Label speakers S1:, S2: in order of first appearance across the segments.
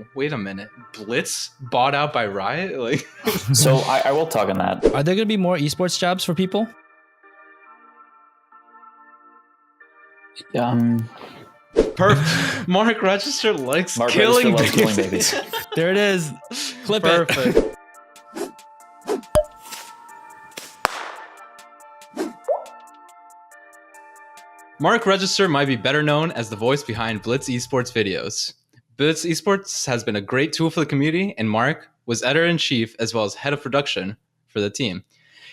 S1: whoa, wait a minute. Blitz bought out by Riot? Like,
S2: So I will talk on that.
S3: Are there going to be more esports jobs for people?
S1: Perfect. Mark Register likes
S2: Mark
S1: killing
S2: Register
S1: babies.
S2: loves killing babies.
S3: There it is. Clip
S1: Perfect.
S3: it.
S1: Mark Register might be better known as the voice behind Blitz Esports videos. Blitz Esports has been a great tool for the community, and Mark was editor-in-chief as well as head of production for the team.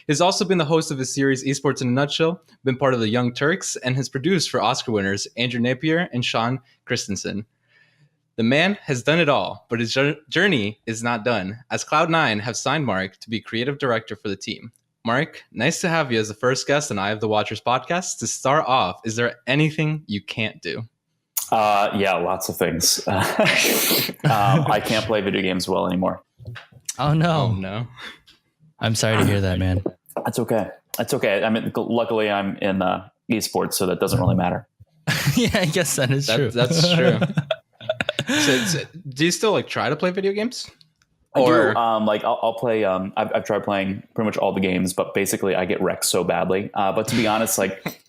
S1: He's also been the host of his series Esports in a Nutshell, been part of the Young Turks, and has produced for Oscar winners Andrew Napier and Sean Christensen. The man has done it all, but his journey is not done, as Cloud9 have signed Mark to be creative director for the team. Mark, nice to have you as the first guest on Eye of the Watchers podcast. To start off, is there anything you can't do?
S2: Yeah, lots of things. I can't play video games well anymore.
S3: Oh, no.
S1: Oh, no.
S3: I'm sorry to hear that, man.
S2: That's okay. That's okay. I mean, luckily I'm in esports, so that doesn't really matter.
S3: Yeah, I guess that is true.
S1: That's true. So, do you still like try to play video games?
S2: I do. I'll play. I've tried playing pretty much all the games, but basically I get wrecked so badly. But to be honest, like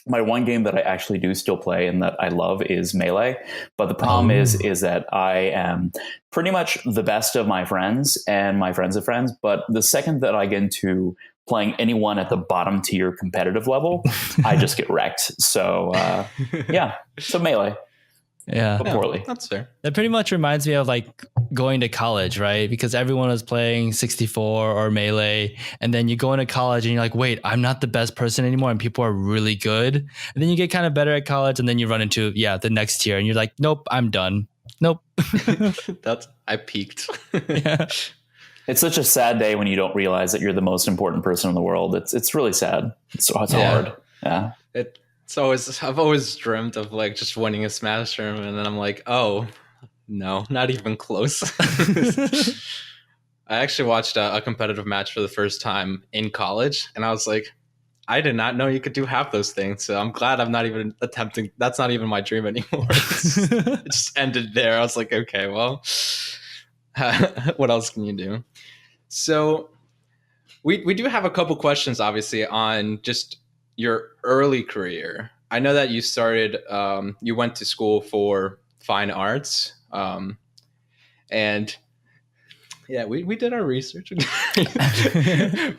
S2: my one game that I actually do still play and that I love is Melee. But the problem is that I am pretty much the best of my friends and my friends of friends. But the second that I get into playing anyone at the bottom tier competitive level, I just get wrecked. So so Melee.
S3: Yeah.
S2: But poorly.
S1: That's fair.
S3: That pretty much reminds me of like going to college, right? Because everyone was playing 64 or Melee. And then you go into college and you're like, wait, I'm not the best person anymore. And people are really good. And then you get kind of better at college. And then you run into, the next tier. And you're like, nope, I'm done. Nope.
S1: I peaked.
S3: Yeah.
S2: It's such a sad day when you don't realize that you're the most important person in the world. It's really sad. It's hard. Yeah.
S1: I've always dreamt of like just winning a Smash tournament, and then I'm like, oh no, not even close. I actually watched a competitive match for the first time in college, and I was like, I did not know you could do half those things. So I'm glad I'm not even attempting. That's not even my dream anymore. It just ended there. I was like, okay, well, what else can you do? So we do have a couple questions, obviously, on just your early career. I know that you started, you went to school for fine arts. And yeah, we did our research.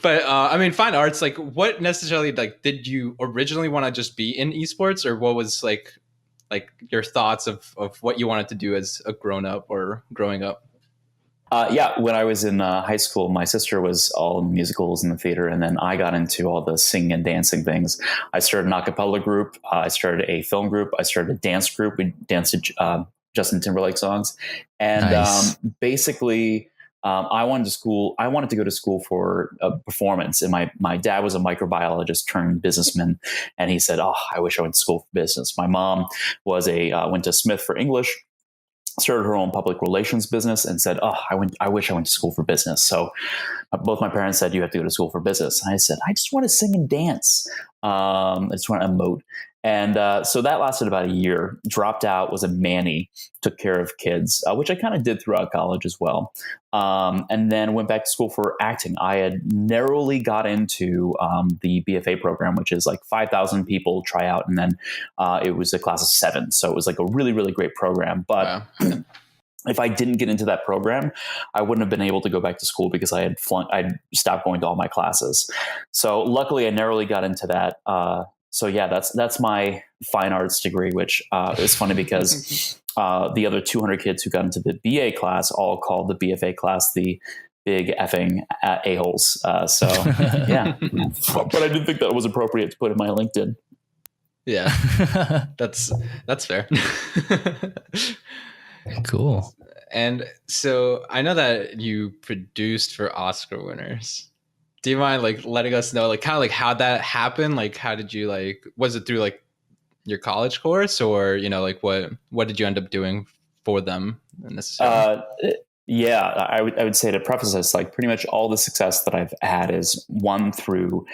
S1: But I mean, fine arts, like what necessarily, like, did you originally want to just be in esports, or what was like your thoughts of what you wanted to do as a grown up or growing up?
S2: When I was in high school, my sister was all in musicals in the theater, and then I got into all the singing and dancing things. I started an a cappella group. I started a film group. I started a dance group. We danced to Justin Timberlake songs. And
S3: Nice.
S2: basically, I wanted to go to school for performance. And my dad was a microbiologist turned businessman. And he said, oh, I wish I went to school for business. My mom was went to Smith for English, started her own public relations business, and said, oh, I wish I went to school for business. So both my parents said, you have to go to school for business. And I said, I just want to sing and dance. I just want to emote. And so that lasted about a year. Dropped out, was a manny, took care of kids, which I kind of did throughout college as well. And then went back to school for acting. I had narrowly got into the BFA program, which is like 5,000 people try out. And then it was a class of 7. So it was like a really, really great program. But wow. If I didn't get into that program, I wouldn't have been able to go back to school because I'd stopped going to all my classes. So luckily I narrowly got into that. So yeah, that's my fine arts degree, which is funny because the other 200 kids who got into the BA class all called the BFA class the big effing a-holes. So yeah, but I didn't think that was appropriate to put in my LinkedIn.
S1: Yeah, that's fair.
S3: Cool.
S1: And so I know that you produced for Oscar winners. Do you mind like letting us know like kind of like how that happened? Like how did you was it through like your college course, or like what did you end up doing for them necessarily?
S2: Yeah, I would say to preface this, like pretty much all the success that I've had is one through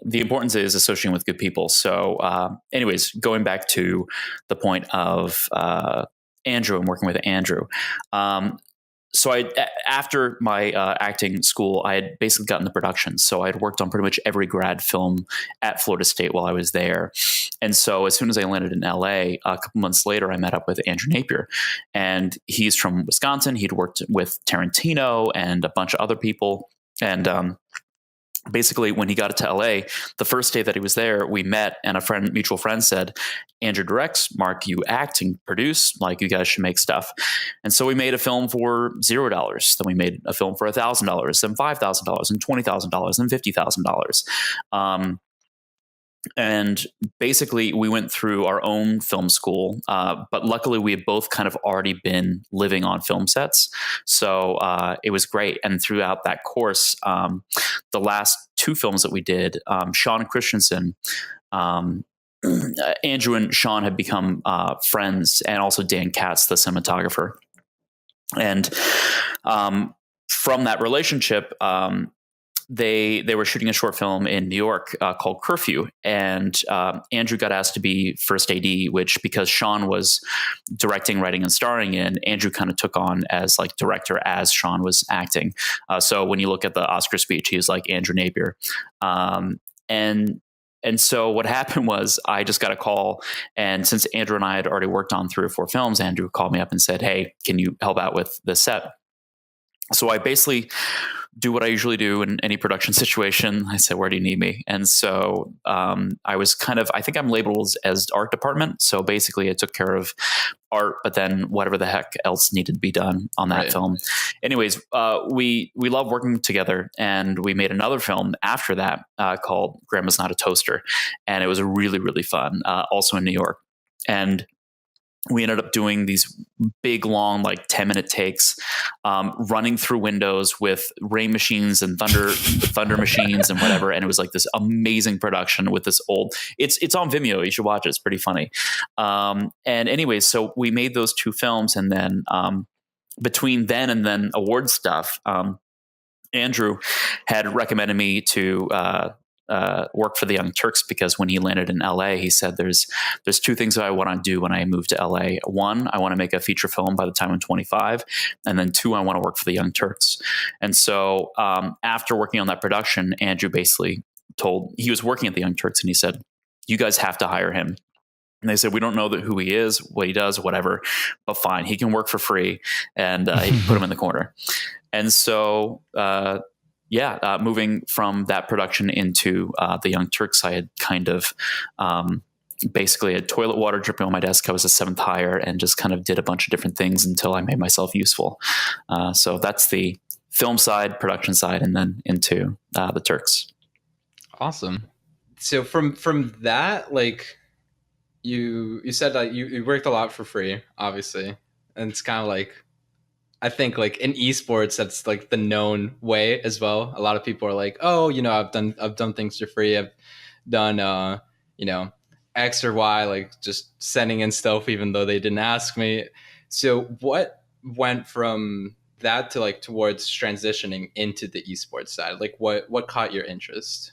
S2: the importance is associating with good people. So anyways, going back to the point of Andrew. I'm working with Andrew. So after my acting school, I had basically gotten the production. So I had worked on pretty much every grad film at Florida State while I was there. And so as soon as I landed in LA, a couple months later, I met up with Andrew Napier, and he's from Wisconsin. He'd worked with Tarantino and a bunch of other people. And basically, when he got to LA, the first day that he was there, we met, and a mutual friend said, Andrew directs, Mark, you act and produce, like you guys should make stuff. And so we made a film for $0. Then we made a film for $1,000, then $5,000, and $20,000, and $50,000. And basically, we went through our own film school, but luckily we had both kind of already been living on film sets. So it was great. And throughout that course, the last 2 films that we did, Sean Christensen, Andrew and Sean had become friends, and also Dan Katz, the cinematographer. And from that relationship, they were shooting a short film in New York called Curfew, and Andrew got asked to be first AD, which, because Sean was directing, writing, and starring in, Andrew kind of took on as like director as Sean was acting. So when you look at the Oscar speech, he was like Andrew Napier. And so what happened was I just got a call, and since Andrew and I had already worked on 3 or 4 films, Andrew called me up and said, "Hey, can you help out with the set?" So I basically do what I usually do in any production situation. I said, "Where do you need me?" And so I was I think I'm labeled as art department. So basically I took care of art, but then whatever the heck else needed to be done on that film. Anyways, we love working together, and we made another film after that called Grandma's Not a Toaster. And it was really, really fun, also in New York. And we ended up doing these big, long, like 10-minute takes, running through windows with rain machines and thunder machines and whatever. And it was like this amazing production with this old. It's on Vimeo. You should watch it. It's pretty funny. And anyways, so we made those 2 films, and then between then and then award stuff, Andrew had recommended me to work for the Young Turks, because when he landed in LA, he said there's 2 things that I want to do when I move to LA. 1, I want to make a feature film by the time I'm 25, and then 2, I want to work for the Young Turks. And so after working on that production, Andrew basically he was working at the Young Turks, and he said, "You guys have to hire him." And they said, "We don't know who he is, what he does, whatever, but fine, he can work for free." And he put him in the corner. And so moving from that production into the Young Turks, I had kind of basically had toilet water dripping on my desk. I was a 7th hire, and just kind of did a bunch of different things until I made myself useful. So that's the film side, production side, and then into the Turks.
S1: Awesome. So from that, like you said that you worked a lot for free, obviously, and it's kind of like, I think like in esports, that's like the known way as well. A lot of people are like, "Oh, I've done things for free. I've done X or Y, like just sending in stuff even though they didn't ask me." So what went from that to like towards transitioning into the esports side? Like what caught your interest?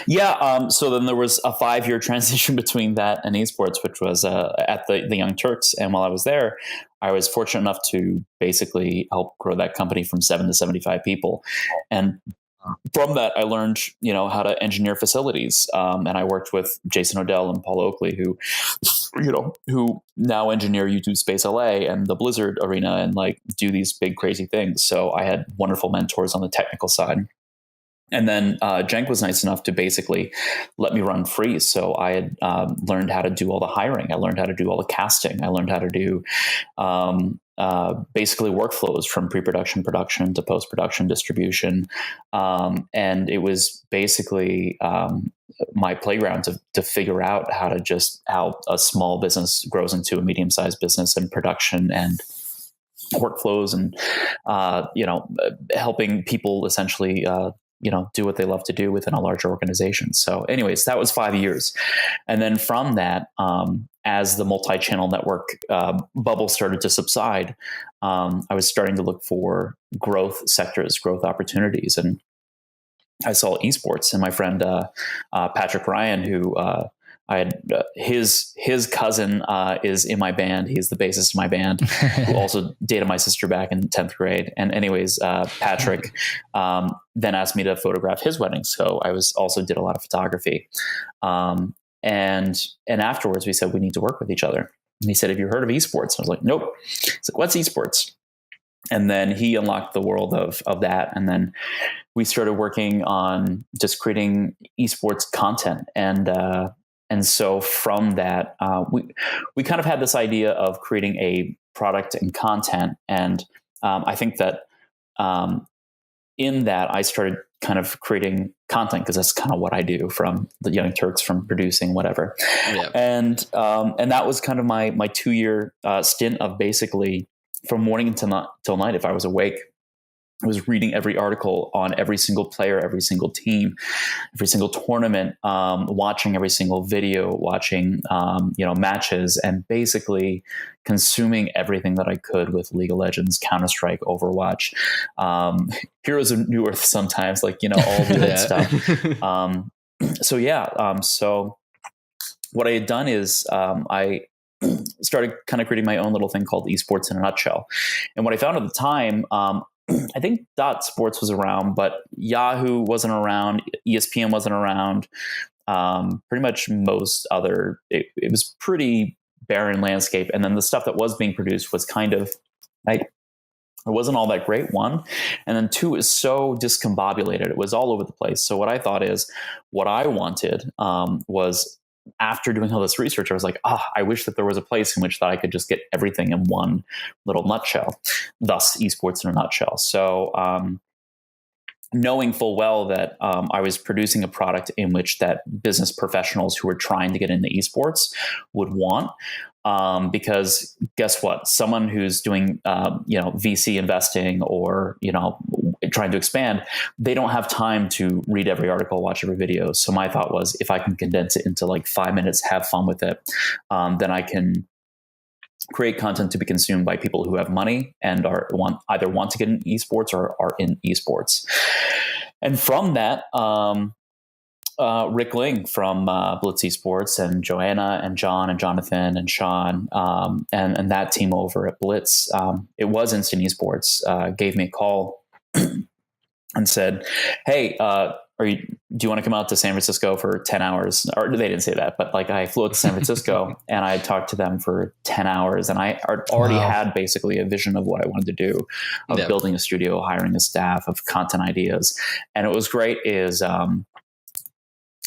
S2: So then there was a 5-year transition between that and esports, which was at the Young Turks. And while I was there, I was fortunate enough to basically help grow that company from 7 to 75 people. And from that, I learned, how to engineer facilities. And I worked with Jason Odell and Paul Oakley, who now engineer YouTube Space LA and the Blizzard Arena, and like do these big, crazy things. So I had wonderful mentors on the technical side. And then Cenk was nice enough to basically let me run free. So I had learned how to do all the hiring. I learned how to do all the casting. I learned how to do basically workflows from pre-production, production to post-production distribution. And it was basically my playground to figure out how a small business grows into a medium-sized business, and production and workflows, and helping people essentially do what they love to do within a larger organization. So anyways, that was 5 years. And then from that, as the multi-channel network bubble started to subside, I was starting to look for growth sectors, growth opportunities. And I saw esports, and my friend Patrick Ryan, who I had his cousin is in my band. He's the bassist in my band, who also dated my sister back in 10th grade. And anyways, Patrick then asked me to photograph his wedding. So I also did a lot of photography. And afterwards we said, we need to work with each other. And he said, have you heard of esports? I was like, nope. He's like, what's esports? And then he unlocked the world of that. And then we started working on just creating esports content. And so from that, we kind of had this idea of creating a product and content. And I think that in that, I started kind of creating content, because that's kind of what I do, from the Young Turks, from producing whatever. Yeah. And that was kind of my 2-year stint of basically from morning until night. If I was awake, I was reading every article on every single player, every single team, every single tournament, watching every single video, watching matches, and basically consuming everything that I could with League of Legends, Counter-Strike, Overwatch, Heroes of New Earth sometimes, all the good stuff. So what I had done is I started kind of creating my own little thing called Esports in a Nutshell. And what I found at the time, I think .sports was around, but Yahoo wasn't around, ESPN wasn't around. Pretty much most other, it was pretty barren landscape. And then the stuff that was being produced was kind of it wasn't all that great, one. And then two, is so discombobulated. It was all over the place. So what I thought is, what I wanted was, after doing all this research, I was like, I wish that there was a place in which that I could just get everything in one little nutshell, thus esports in a nutshell. So knowing full well that I was producing a product in which that business professionals who were trying to get into esports would want, because guess what? Someone who's doing, VC investing or, trying to expand, they don't have time to read every article, watch every video. So my thought was, if I can condense it into 5 minutes, have fun with it, then I can create content to be consumed by people who have money and either want to get in esports or are in esports. And from that, Rick Ling from Blitz Esports, and Joanna and John and Jonathan and Sean and that team over at Blitz, it was Instant Esports, gave me a call and said, hey, do you want to come out to San Francisco for 10 hours? Or they didn't say that, but I flew out to San Francisco and I talked to them for 10 hours, and I already had basically a vision of what I wanted to do, of building a studio, hiring a staff, of content ideas. And it was great is,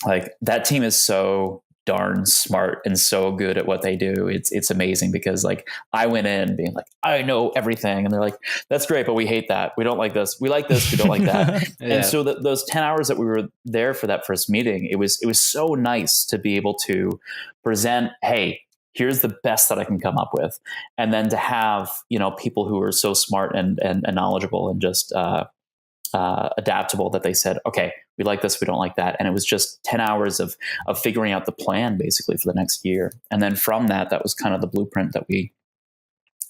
S2: that team is so darn smart and so good at what they do. It's amazing, because I went in being I know everything, and they're like, that's great, but we hate that. We don't like this. We like this. We don't like that. Yeah. And so those 10 hours that we were there for that first meeting, it was so nice to be able to present, hey, here's the best that I can come up with. And then to have, people who are so smart and knowledgeable and just, adaptable, that they said, okay, we like this, we don't like that. And it was just 10 hours of figuring out the plan basically for the next year. And then from that was kind of the blueprint that we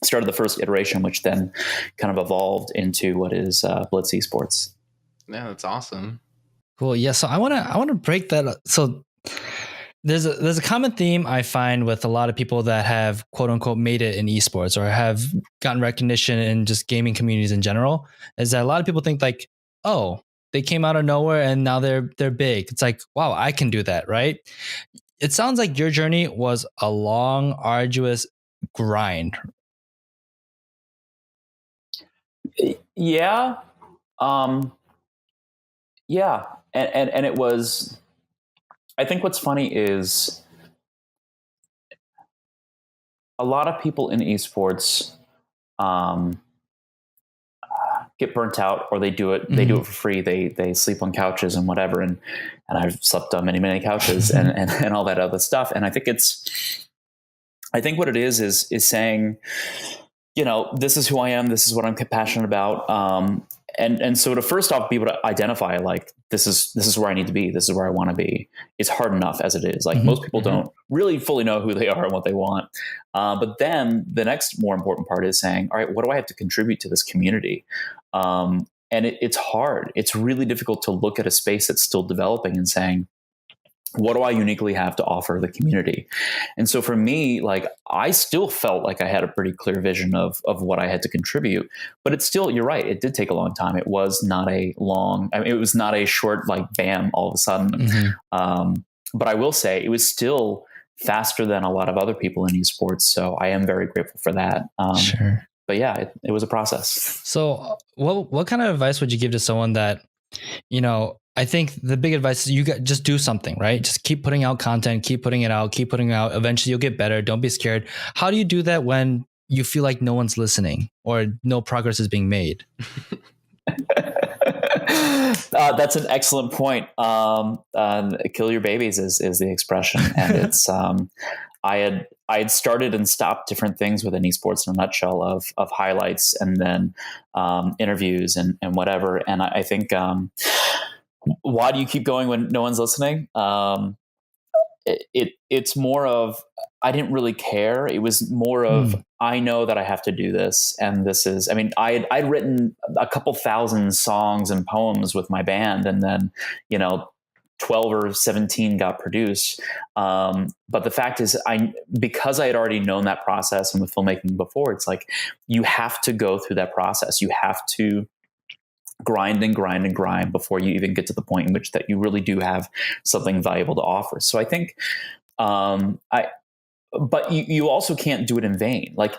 S2: started the first iteration, which then kind of evolved into what is Blitz Esports.
S1: Yeah, that's awesome.
S3: Cool. Yeah. So I want to break that up. So there's a common theme I find with a lot of people that have quote unquote made it in esports or have gotten recognition in just gaming communities in general, is that a lot of people think they came out of nowhere and now they're big. It's wow, I can do that, right? It sounds like your journey was a long, arduous grind.
S2: Yeah. Yeah. And it was, I think what's funny is a lot of people in esports get burnt out, or they do it for free. They sleep on couches and whatever. And I've slept on many, many couches and all that other stuff. And I think what it is saying, this is who I am. This is what I'm passionate about. And so to first off be able to identify this is where I need to be. This is where I want to be. It's hard enough as it is. Most people don't really fully know who they are and what they want. But then the next more important part is saying, all right, what do I have to contribute to this community? And it's hard. It's really difficult to look at a space that's still developing and saying, what do I uniquely have to offer the community? And so for me, like, I still felt like I had a pretty clear vision of what I had to contribute, but it's still, you're right, it did take a long time. It was not it was not a short, like, bam, all of a sudden. But I will say it was still faster than a lot of other people in esports. So I am very grateful for that.
S3: Sure.
S2: But yeah, it was a process.
S3: So what kind of advice would you give to someone that, I think the big advice is just do something, right? Just keep putting out content, keep putting it out. Eventually you'll get better. Don't be scared. How do you do that when you feel like no one's listening or no progress is being made?
S2: That's an excellent point. Kill your babies is the expression. And it's, I had started and stopped different things within esports in a nutshell of highlights and then interviews and whatever. And I think, why do you keep going when no one's listening? It's more of, I didn't really care. It was more of, I know that I have to do this. And this is, I'd written a couple thousand songs and poems with my band, and then, 12 or 17 got produced. But the fact is, because I had already known that process and with filmmaking before, it's like, you have to go through that process. You have to grind and grind and grind before you even get to the point in which that you really do have something valuable to offer. So I think, but you also can't do it in vain. Like,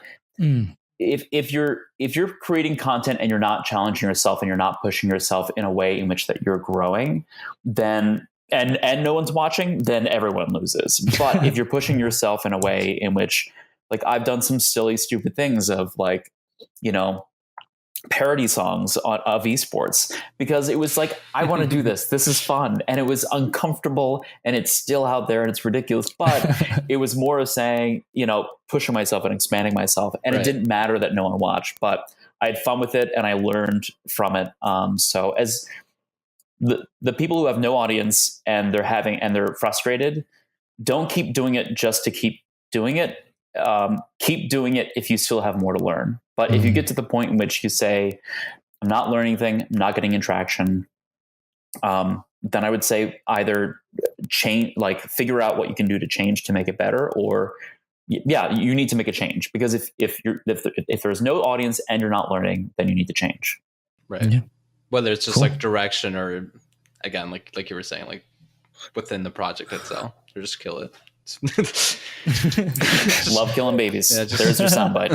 S2: if you're creating content and you're not challenging yourself and you're not pushing yourself in a way in which that you're growing, then and no one's watching, then everyone loses. But if you're pushing yourself in a way in which, like, I've done some silly, stupid things of, like, parody songs of esports, because it was like, I want to do this. This is fun. And it was uncomfortable, and it's still out there and it's ridiculous, but it was more of saying, pushing myself and expanding myself. And It didn't matter that no one watched, but I had fun with it and I learned from it. So as the people who have no audience and they're frustrated, don't keep doing it just to keep doing it. Keep doing it if you still have more to learn. But if you get to the point in which you say, I'm not learning anything, I'm not getting traction, then I would say either change, like, figure out what you can do to change to make it better, or you need to make a change, because if there's no audience and you're not learning, then you need to change.
S1: Right. Yeah. Whether it's just like direction, or, again, like you were saying, like, within the project itself, or just kill it.
S2: Love killing babies. Yeah, there's your soundbite.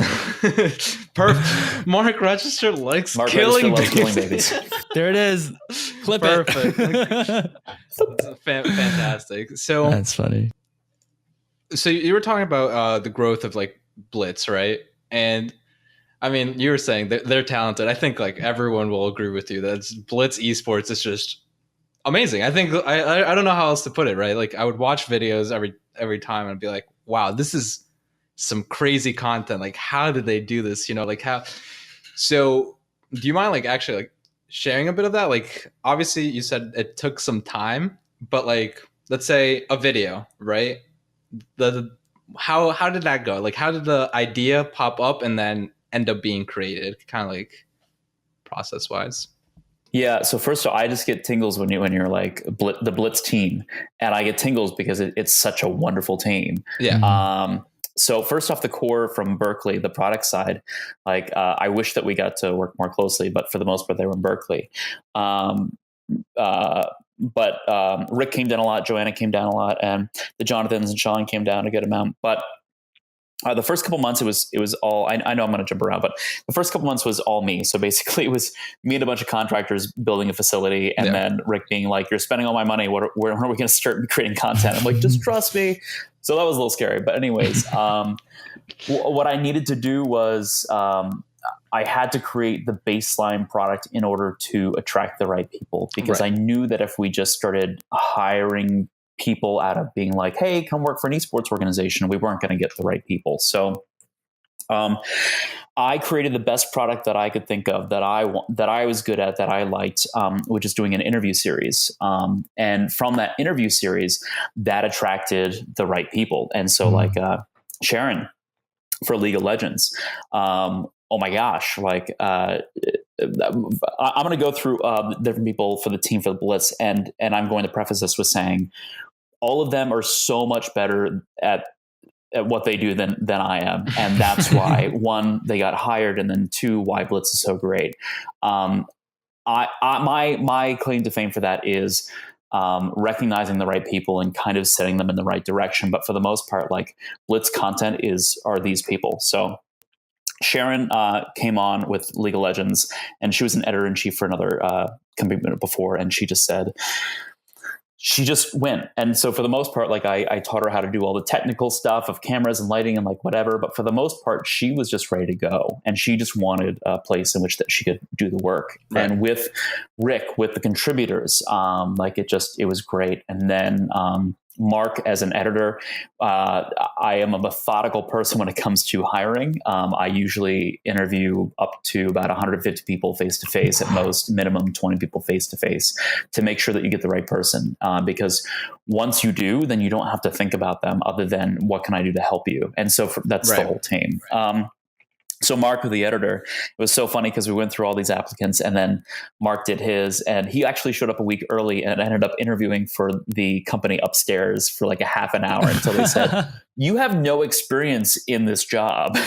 S1: Perfect. Mark Register likes killing babies.
S3: There it is. Clip
S1: Perfect. It. Fantastic. So
S3: that's funny.
S1: So you were talking about the growth of, like, Blitz, right? And you were saying that they're talented. I think, like, everyone will agree with you that Blitz Esports is just amazing. I think I don't know how else to put it, right? Like, I would watch videos every time and be like, wow, this is some crazy content. Like, how did they do this? Like, how? So do you mind, like, actually, like, sharing a bit of that? Like, obviously you said it took some time, but, like, let's say a video, right? How did that go? Like, how did the idea pop up and then end up being created, kind of, like, process wise?
S2: Yeah. So first of all, I just get tingles when you're like the Blitz team, and I get tingles because it's such a wonderful team.
S1: Yeah.
S2: So first off, the core from Berkeley, the product side, like, I wish that we got to work more closely, but for the most part, they were in Berkeley. But Rick came down a lot, Joanna came down a lot, and the Jonathans and Sean came down a good amount. But the first couple months, it was all, I know I'm going to jump around, but the first couple months was all me. So basically it was me and a bunch of contractors building a facility, and then Rick being like, you're spending all my money. When are we going to start creating content? I'm like, just trust me. So that was a little scary, but anyways, what I needed to do was, I had to create the baseline product in order to attract the right people, because I knew that if we just started hiring people out of being like, hey, come work for an esports organization, we weren't going to get the right people. So I created the best product that I could think of, that I was good at, that I liked, which is doing an interview series. And from that interview series, that attracted the right people. And so like Sharon for League of Legends, oh my gosh, like I'm going to go through different people for the team for the Blitz, and I'm going to preface this with saying, all of them are so much better at what they do than I am. And that's why, one, they got hired, and then two, why Blitz is so great. My claim to fame for that is recognizing the right people and kind of setting them in the right direction. But for the most part, like, Blitz content are these people. So Sharon came on with League of Legends, and she was an editor-in-chief for another company before, and she just said, she just went. And so for the most part, like, I taught her how to do all the technical stuff of cameras and lighting and like whatever. But for the most part, she was just ready to go, and she just wanted a place in which that she could do the work. Right. And with Rick, with the contributors, like, it was great. And then Mark as an editor, I am a methodical person when it comes to hiring. I usually interview up to about 150 people face-to-face, at most, minimum 20 people face-to-face, to make sure that you get the right person. Because once you do, then you don't have to think about them other than, what can I do to help you? And so that's the whole team. So Mark, the editor, it was so funny because we went through all these applicants, and then Mark did his, and he actually showed up a week early and ended up interviewing for the company upstairs for like a half an hour until they said, you have no experience in this job.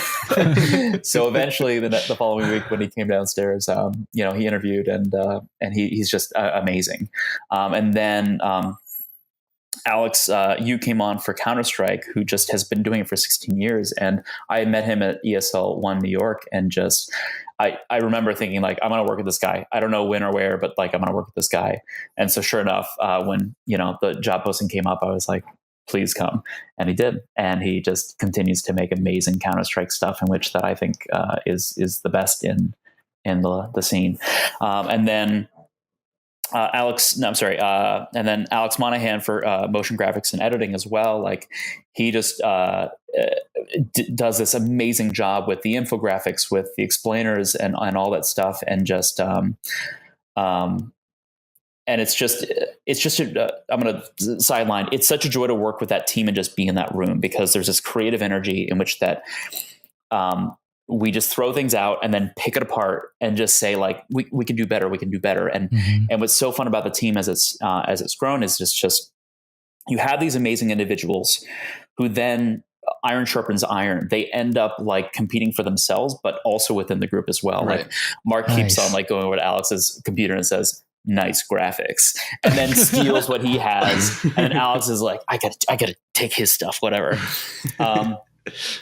S2: So eventually the following week when he came downstairs, he interviewed, and he's just amazing. And then Alex, you came on for Counter-Strike, who just has been doing it for 16 years. And I met him at ESL 1 New York, and just, I remember thinking, like, I'm going to work with this guy. I don't know when or where, but like, I'm going to work with this guy. And so sure enough, when, the job posting came up, I was like, please come. And he did. And he just continues to make amazing Counter-Strike stuff, in which that I think is the best in the scene. And then and then Alex Monahan for motion graphics and editing as well. Like, he just does this amazing job with the infographics, with the explainers, and all that stuff. And just, and it's just, I'm going to sideline. It's such a joy to work with that team and just be in that room, because there's this creative energy in which that, we just throw things out and then pick it apart and just say, like, we can do better. We can do better. And, and what's so fun about the team as it's grown is just, you have these amazing individuals who then iron sharpens iron. They end up like competing for themselves, but also within the group as well. Right. Like, Mark keeps on like going over to Alex's computer and says, nice graphics, and then steals what he has. And then Alex is like, I gotta take his stuff, whatever.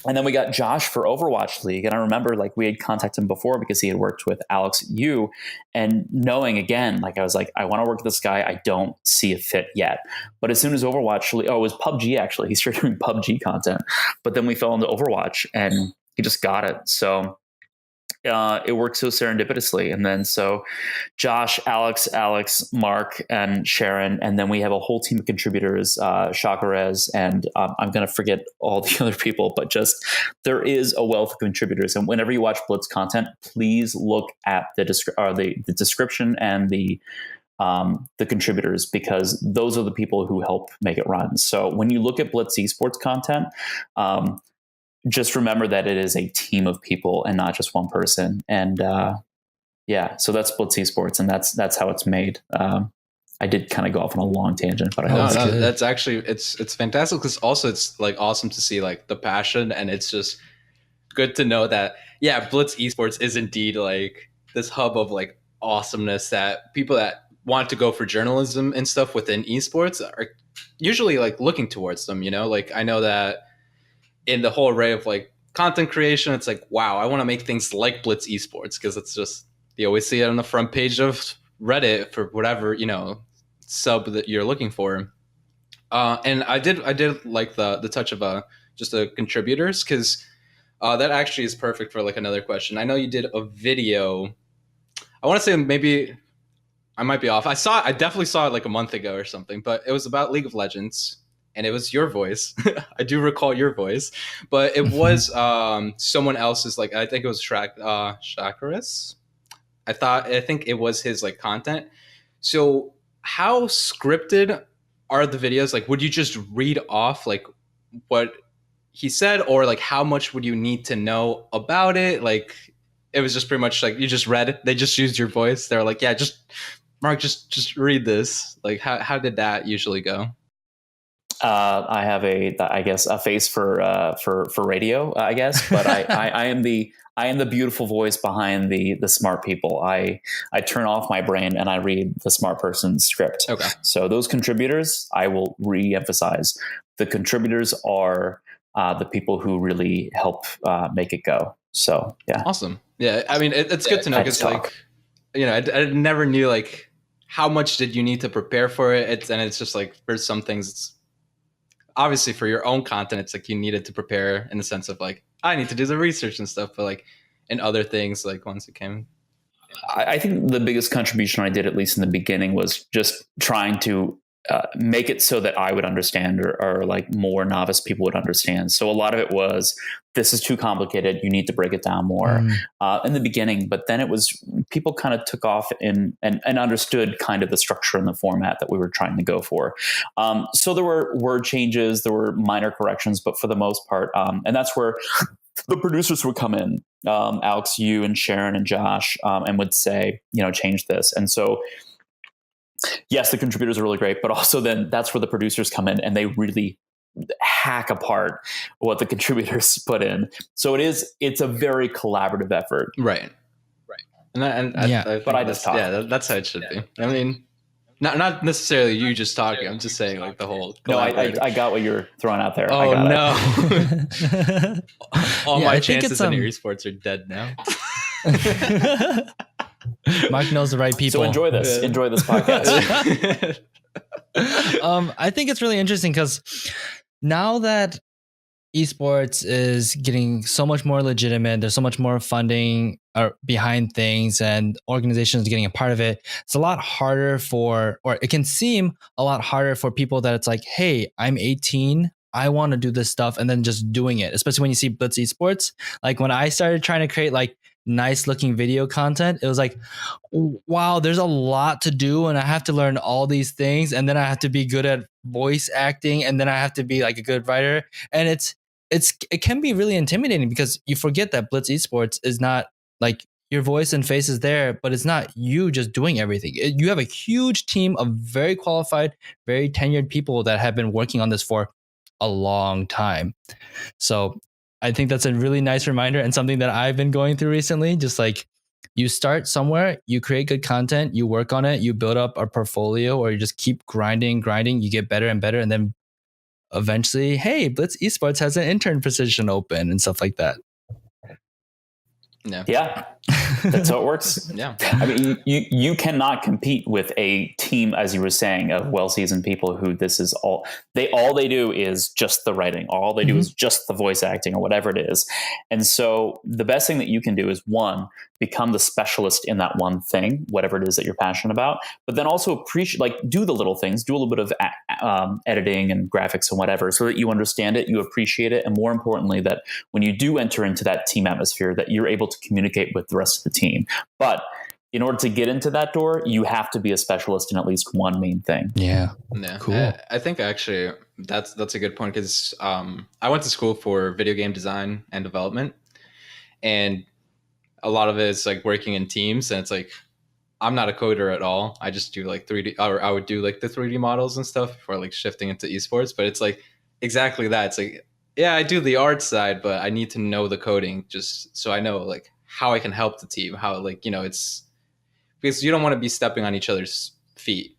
S2: And then we got Josh for Overwatch League. And I remember, like, we had contacted him before because he had worked with Alex Yu, and knowing, again, like, I was like, I want to work with this guy. I don't see a fit yet. But as soon as Overwatch League, it was PUBG, actually. He started doing PUBG content, but then we fell into Overwatch and he just got it. So it worked so serendipitously. And then so Josh, Alex, Mark, and Sharon, and then we have a whole team of contributors, Chakarez, and I'm going to forget all the other people, but just, there is a wealth of contributors. And whenever you watch Blitz content, please look at the description and the contributors, because those are the people who help make it run. So when you look at Blitz Esports content, just remember that it is a team of people and not just one person. And so that's Blitz Esports, and that's how it's made. I did kind of go off on a long tangent, but I hope
S1: that's actually, it's fantastic, because also it's like awesome to see like the passion, and it's just good to know that, Blitz Esports is indeed like this hub of like awesomeness, that people that want to go for journalism and stuff within esports are usually like looking towards them, like, I know that in the whole array of like content creation, it's like, wow, I want to make things like Blitz Esports, because it's just, you always see it on the front page of Reddit for whatever, sub that you're looking for. And I did like the touch of just the contributors, because that actually is perfect for like another question. I know you did a video. I want to say, maybe I might be off. I definitely saw it like a month ago or something, but it was about League of Legends. And it was your voice. I do recall your voice, but it was someone else's. Like, I think it was Chakarez. I think it was his like content. So how scripted are the videos? Like, would you just read off like what he said, or like how much would you need to know about it? Like, it was just pretty much like you just read it. They just used your voice. They're like, yeah, just Mark, just read this. Like, how did that usually go?
S2: I have a face for radio, I guess, but I am the beautiful voice behind the smart people. I turn off my brain and I read the smart person's script.
S1: Okay.
S2: So those contributors, I will re-emphasize, the contributors are the people who really help make it go. So yeah.
S1: Awesome. Yeah. I mean, it's good to know because I never knew like how much did you need to prepare for it. It's just like for some things, it's obviously for your own content, it's like you needed to prepare in the sense of like, I need to do the research and stuff, but like in other things, like once it came.
S2: I think the biggest contribution I did, at least in the beginning, was just trying to make it so that I would understand or like more novice people would understand. So a lot of it was, this is too complicated. You need to break it down more in the beginning. But then it was, people kind of took off and understood kind of the structure and the format that we were trying to go for. So there were word changes, there were minor corrections, but for the most part, and that's where the producers would come in, Alex, you and Sharon and Josh, and would say, change this. And so, yes, the contributors are really great, but also then that's where the producers come in and they really hack apart what the contributors put in. So it's a very collaborative effort.
S1: Right.
S2: But I just talk.
S1: Yeah, that's how it should be. I mean, not necessarily you just talking. I'm just saying like the whole.
S2: No, I got what you're throwing out there.
S1: Oh no! All my
S3: I
S1: chances in esports are dead now.
S3: Mark knows the right people.
S2: So enjoy this.
S1: Yeah.
S2: Enjoy this podcast.
S3: I think it's really interesting because now that esports is getting so much more legitimate, there's so much more funding behind things and organizations getting a part of it. It's a lot harder or it can seem a lot harder for people that it's like, hey, I'm 18. I want to do this stuff, and then just doing it, especially when you see Blitz Esports. Like when I started trying to create like nice looking video content, it was like, wow, there's a lot to do and I have to learn all these things, and then I have to be good at voice acting, and then I have to be like a good writer, and it can be really intimidating because you forget that Blitz Esports is not like your voice and face is there, but it's not you just doing everything. You have a huge team of very qualified, very tenured people that have been working on this for a long time. So I think that's a really nice reminder and something that I've been going through recently. Just like you start somewhere, you create good content, you work on it, you build up a portfolio, or you just keep grinding, you get better and better. And then eventually, hey, Blitz Esports has an intern position open and stuff like that.
S2: Yeah, that's how it works.
S1: Yeah.
S2: I mean, you cannot compete with a team, as you were saying, of well-seasoned people who this is all they do is just the writing. All they do is just the voice acting or whatever it is. And so the best thing that you can do is, one, become the specialist in that one thing, whatever it is that you're passionate about, but then also appreciate, like, do the little things, do a little bit of editing and graphics and whatever, so that you understand it, you appreciate it, and more importantly, that when you do enter into that team atmosphere, that you're able to communicate with the rest of the team. But in order to get into that door, you have to be a specialist in at least one main thing.
S3: Yeah.
S1: Cool. I think actually that's a good point, because I went to school for video game design and development, and a lot of it is like working in teams, and it's like I'm not a coder at all. I just do like 3D, or I would do like the 3D models and stuff before like shifting into esports. But it's like exactly that. It's like, yeah, I do the art side, but I need to know the coding just so I know like how I can help the team, how like, it's because you don't want to be stepping on each other's feet,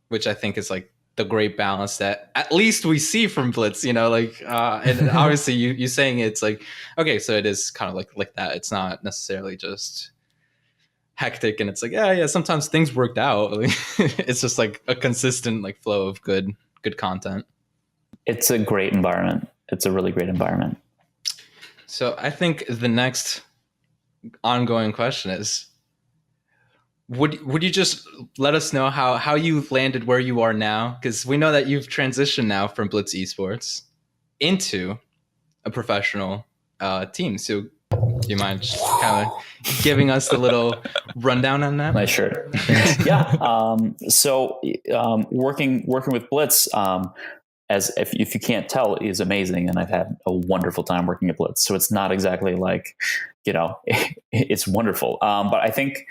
S1: which I think is like the great balance that at least we see from Blitz, and obviously you saying it's like, okay, so it is kind of like that. It's not necessarily just hectic, and it's like, yeah, sometimes things worked out. It's just like a consistent like flow of good content.
S2: It's a great environment. It's a really great environment.
S1: So I think the next ongoing question is, would you just let us know how you landed where you are now? Because we know that you've transitioned now from Blitz Esports into a professional team. So do you mind just kind of giving us a little rundown on that?
S2: My shirt. Yeah. So working with Blitz, as if you can't tell, is amazing, and I've had a wonderful time working at Blitz. So it's not exactly like, it's wonderful. But I think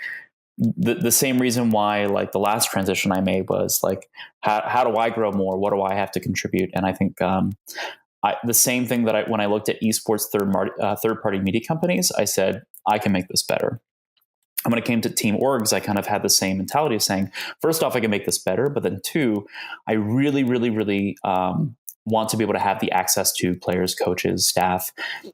S2: the same reason why like the last transition I made was like, how do I grow more? What do I have to contribute? And I think the same thing that when I looked at esports third party media companies, I said, I can make this better. And when it came to team orgs, I kind of had the same mentality of saying, first off, I can make this better. But then two, I really, really, really want to be able to have the access to players, coaches, staff,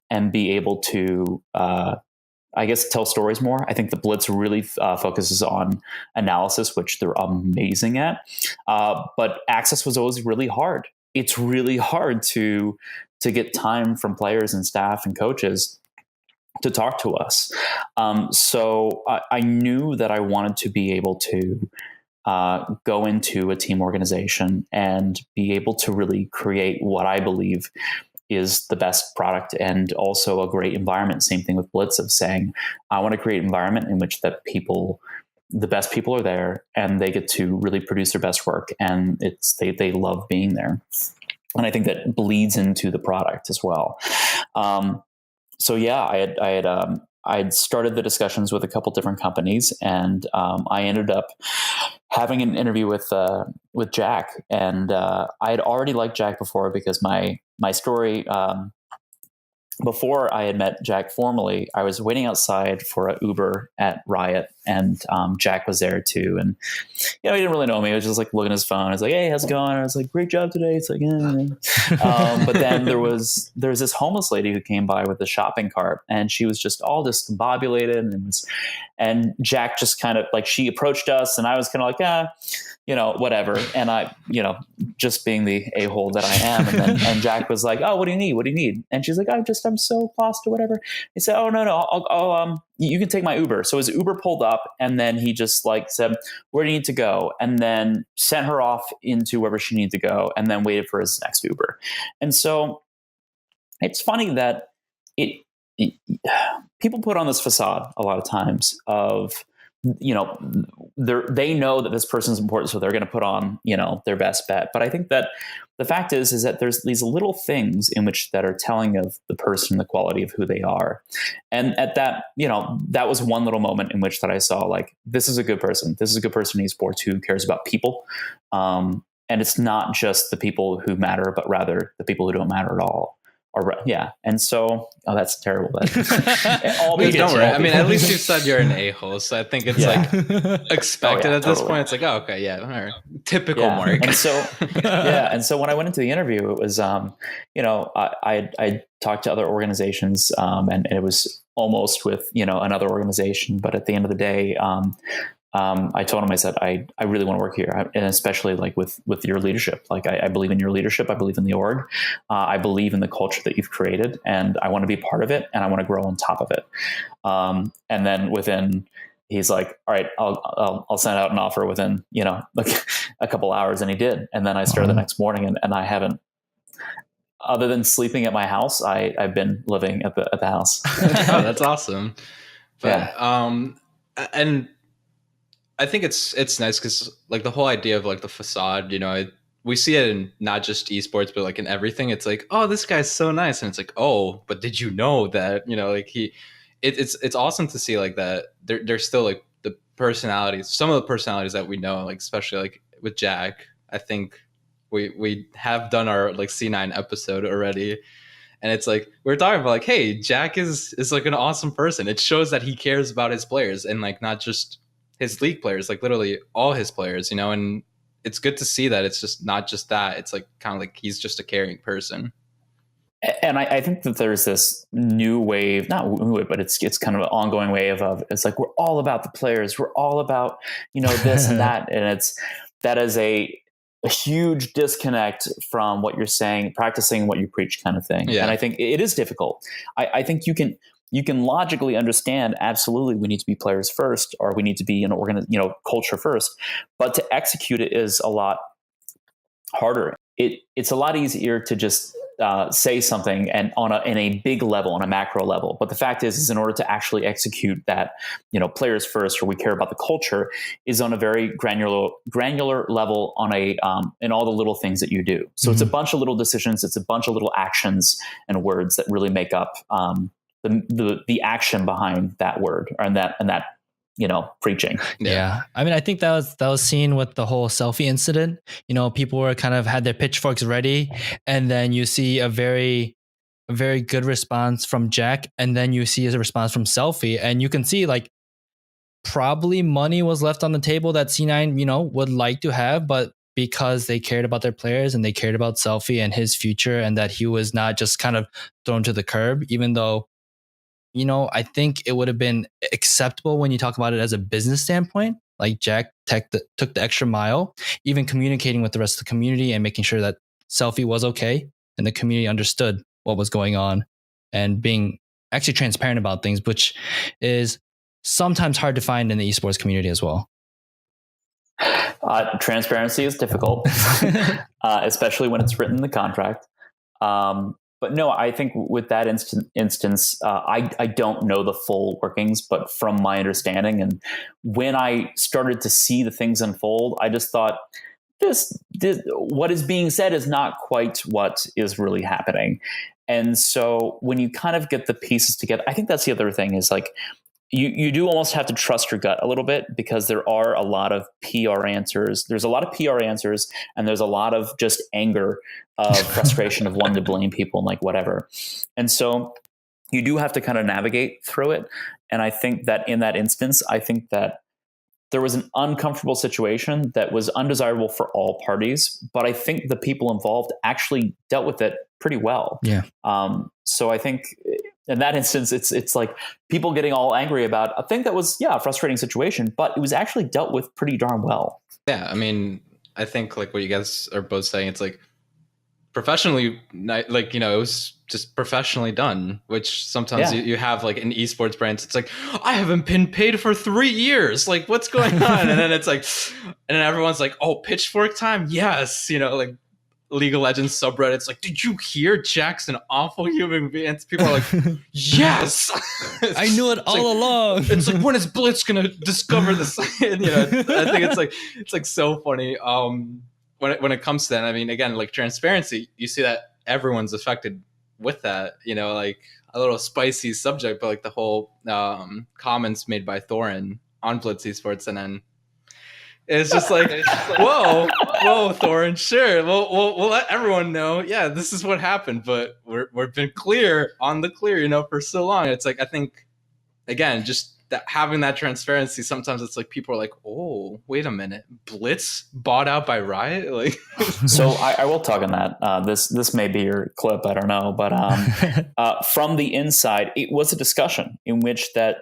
S2: and be able to, I guess, tell stories more. I think the Blitz really focuses on analysis, which they're amazing at. But access was always really hard. It's really hard to get time from players and staff and coaches to talk to us. So I knew that I wanted to be able to go into a team organization and be able to really create what I believe is the best product and also a great environment. Same thing with Blitz, of saying, I want to create an environment in which the best people are there and they get to really produce their best work, and they love being there. And I think that bleeds into the product as well. So yeah, I had started the discussions with a couple different companies, and I ended up having an interview with Jack. And I had already liked Jack before, because my story, before I had met Jack formally, I was waiting outside for an Uber at Riot, and Jack was there too. And he didn't really know me. He was just like looking at his phone. I was like, "Hey, how's it going?" And I was like, "Great job today." It's like, but then there was this homeless lady who came by with a shopping cart, and she was just all discombobulated, and Jack just kind of like, she approached us, and I was kind of like, whatever. And I, just being the a-hole that I am. And Jack was like, "Oh, what do you need? What do you need?" And she's like, I'm so lost or whatever. He said, "Oh, no, I'll you can take my Uber." So his Uber pulled up, and then he just like said, "Where do you need to go?" And then sent her off into wherever she needed to go, and then waited for his next Uber. And so it's funny that people put on this facade a lot of times of, they know that this person's important, so they're going to put on, their best bet. But I think that the fact is that there's these little things in which that are telling of the person, the quality of who they are. And at that, that was one little moment in which that I saw, like, this is a good person. This is a good person in esports who cares about people. And it's not just the people who matter, but rather the people who don't matter at all. And so, that's terrible. Don't
S1: worry. I mean, at least you said you're an a-hole, so I think it's like expected at this point. It's like, oh, okay, all right, typical Mark.
S2: And so, and so when I went into the interview, it was, I talked to other organizations, and it was almost with another organization, but at the end of the day, I told him, I said, I really want to work here. And especially like with your leadership. Like, I believe in your leadership. I believe in the org. I believe in the culture that you've created, and I want to be part of it, and I want to grow on top of it. And then he's like, "All right, I'll send out an offer within, like a couple hours." And he did. And then I started the next morning, and I haven't, other than sleeping at my house, I've been living at the house.
S1: Oh, that's awesome. But, and I think it's nice because like the whole idea of like the facade, we see it in not just esports, but like in everything. It's like, oh, this guy's so nice, and it's like, oh, but did you know that like it's awesome to see like that. There's still like the personalities, some of the personalities that we know, like especially like with Jack. I think we have done our like C9 episode already. And it's like, we're talking about like, hey, Jack is like an awesome person. It shows that he cares about his players, and like not just his league players, like literally all his players, and it's good to see that it's just not just that. It's like kind of like he's just a caring person.
S2: And I think that there's this new wave, not new wave, but it's kind of an ongoing wave of, it's like, we're all about the players. We're all about, this and that. And that is a huge disconnect from what you're saying, practicing what you preach kind of thing. Yeah. And I think it is difficult. I think you can logically understand, absolutely, we need to be players first, or we need to be an culture first, but to execute it is a lot harder. It's a lot easier to just say something and in a big level, on a macro level. But the fact is in order to actually execute that, players first, or we care about the culture, is on a very granular level on in all the little things that you do. So It's a bunch of little decisions. It's a bunch of little actions and words that really make up the action behind that word, and that preaching.
S3: Yeah. I mean, I think that was seen with the whole selfie incident. People were kind of had their pitchforks ready, and then you see a very good response from Jack, and then you see a response from Selfie, and you can see like probably money was left on the table that C9, would like to have, but because they cared about their players and they cared about Selfie and his future, and that he was not just kind of thrown to the curb, even though I think it would have been acceptable when you talk about it as a business standpoint. Like Jack took the extra mile, even communicating with the rest of the community and making sure that Selfie was okay and the community understood what was going on, and being actually transparent about things, which is sometimes hard to find in the esports community as well.
S2: Transparency is difficult, especially when it's written in the contract. But no, I think with that instance, I don't know the full workings, but from my understanding, and when I started to see the things unfold, I just thought this what is being said is not quite what is really happening. And so when you kind of get the pieces together, I think that's the other thing is like, you do almost have to trust your gut a little bit, because there are a lot of PR answers. There's a lot of PR answers, and there's a lot of just anger, frustration of wanting to blame people and like whatever. And so you do have to kind of navigate through it. And I think that in that instance, I think that there was an uncomfortable situation that was undesirable for all parties, but I think the people involved actually dealt with it pretty well.
S3: Yeah.
S2: So I think in that instance, it's like people getting all angry about a thing that was, a frustrating situation, but it was actually dealt with pretty darn well.
S1: Yeah. I mean, I think like what you guys are both saying, it's like professionally, like, it was just professionally done, which sometimes you have like in esports brands, it's like, I haven't been paid for 3 years. Like, what's going on? And then it's like, and then everyone's like, oh, pitchfork time. Yes. Like League of Legends subreddits, like, did you hear Jack's an awful human being? And people are like, yes.
S3: I knew it all along.
S1: It's like, when is Blitz gonna discover this? I think it's like so funny. When it comes to that, I mean, again, like transparency, you see that everyone's affected with that, like a little spicy subject, but like the whole comments made by Thorin on Blitz Esports, and then it's just like, whoa, Thorin, sure, we'll let everyone know, yeah, this is what happened, but we've been clear for so long. It's like, I think, again, just that having that transparency, sometimes it's like people are like, oh, wait a minute, Blitz bought out by Riot? Like,
S2: so I will talk on that. This may be your clip, I don't know, but from the inside, it was a discussion in which that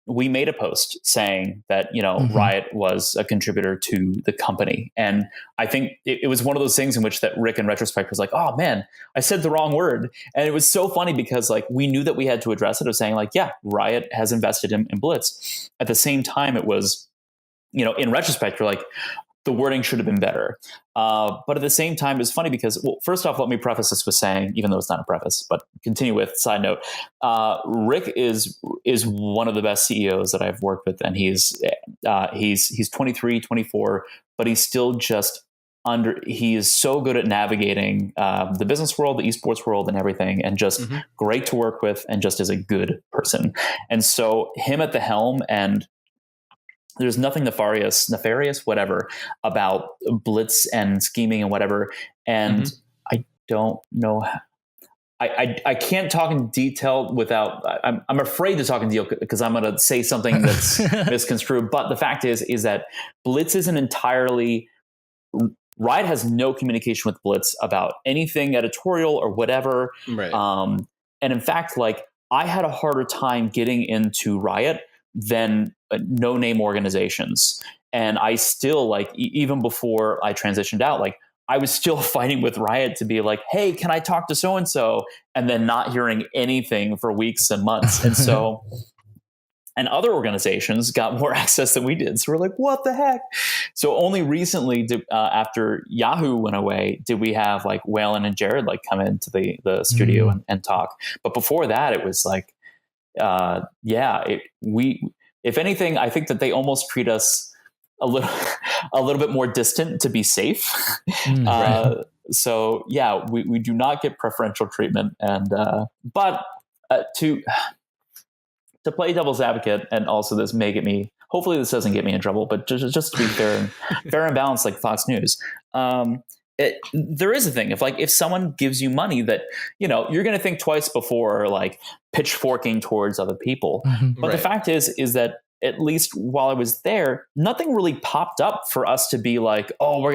S2: we made a post saying that, Riot was a contributor to the company. And I think it was one of those things in which that Rick in retrospect was like, oh man, I said the wrong word. And it was so funny because like, we knew that we had to address it of saying like, yeah, Riot has invested in Blitz. At the same time, it was, in retrospect, you're like, the wording should have been better. But at the same time, it's funny because, well, first off, let me preface this with saying, even though it's not a preface, but continue with side note, Rick is one of the best CEOs that I've worked with. And he's 23, 24, but he's still just he is so good at navigating the business world, the esports world and everything, and just great to work with, and just is a good person. And so him at the helm, and there's nothing nefarious, whatever, about Blitz and scheming and whatever. And I don't know. I can't talk in detail without. I'm afraid to talk in detail because I'm going to say something that's misconstrued. But the fact is that Blitz isn't entirely. Riot has no communication with Blitz about anything editorial or whatever.
S1: Right.
S2: And in fact, like I had a harder time getting into Riot than no-name organizations. And I still like, even before I transitioned out, like I was still fighting with Riot to be like, hey, can I talk to so-and-so? And then not hearing anything for weeks and months. And so, and other organizations got more access than we did. So we're like, what the heck? So only recently, after Yahoo went away, did we have like Waylon and Jared like come into the studio and talk. But before that, it was like, if anything, I think that they almost treat us a little bit more distant to be safe.
S3: Right.
S2: So yeah, we do not get preferential treatment, and but to play devil's advocate, and also this may get me hopefully this doesn't get me in trouble, but just to be fair and balanced, like Fox News. There is a thing if someone gives you money that, you know, you're going to think twice before like pitchforking towards other people. But the fact is that at least while I was there, nothing really popped up for us to be like, oh,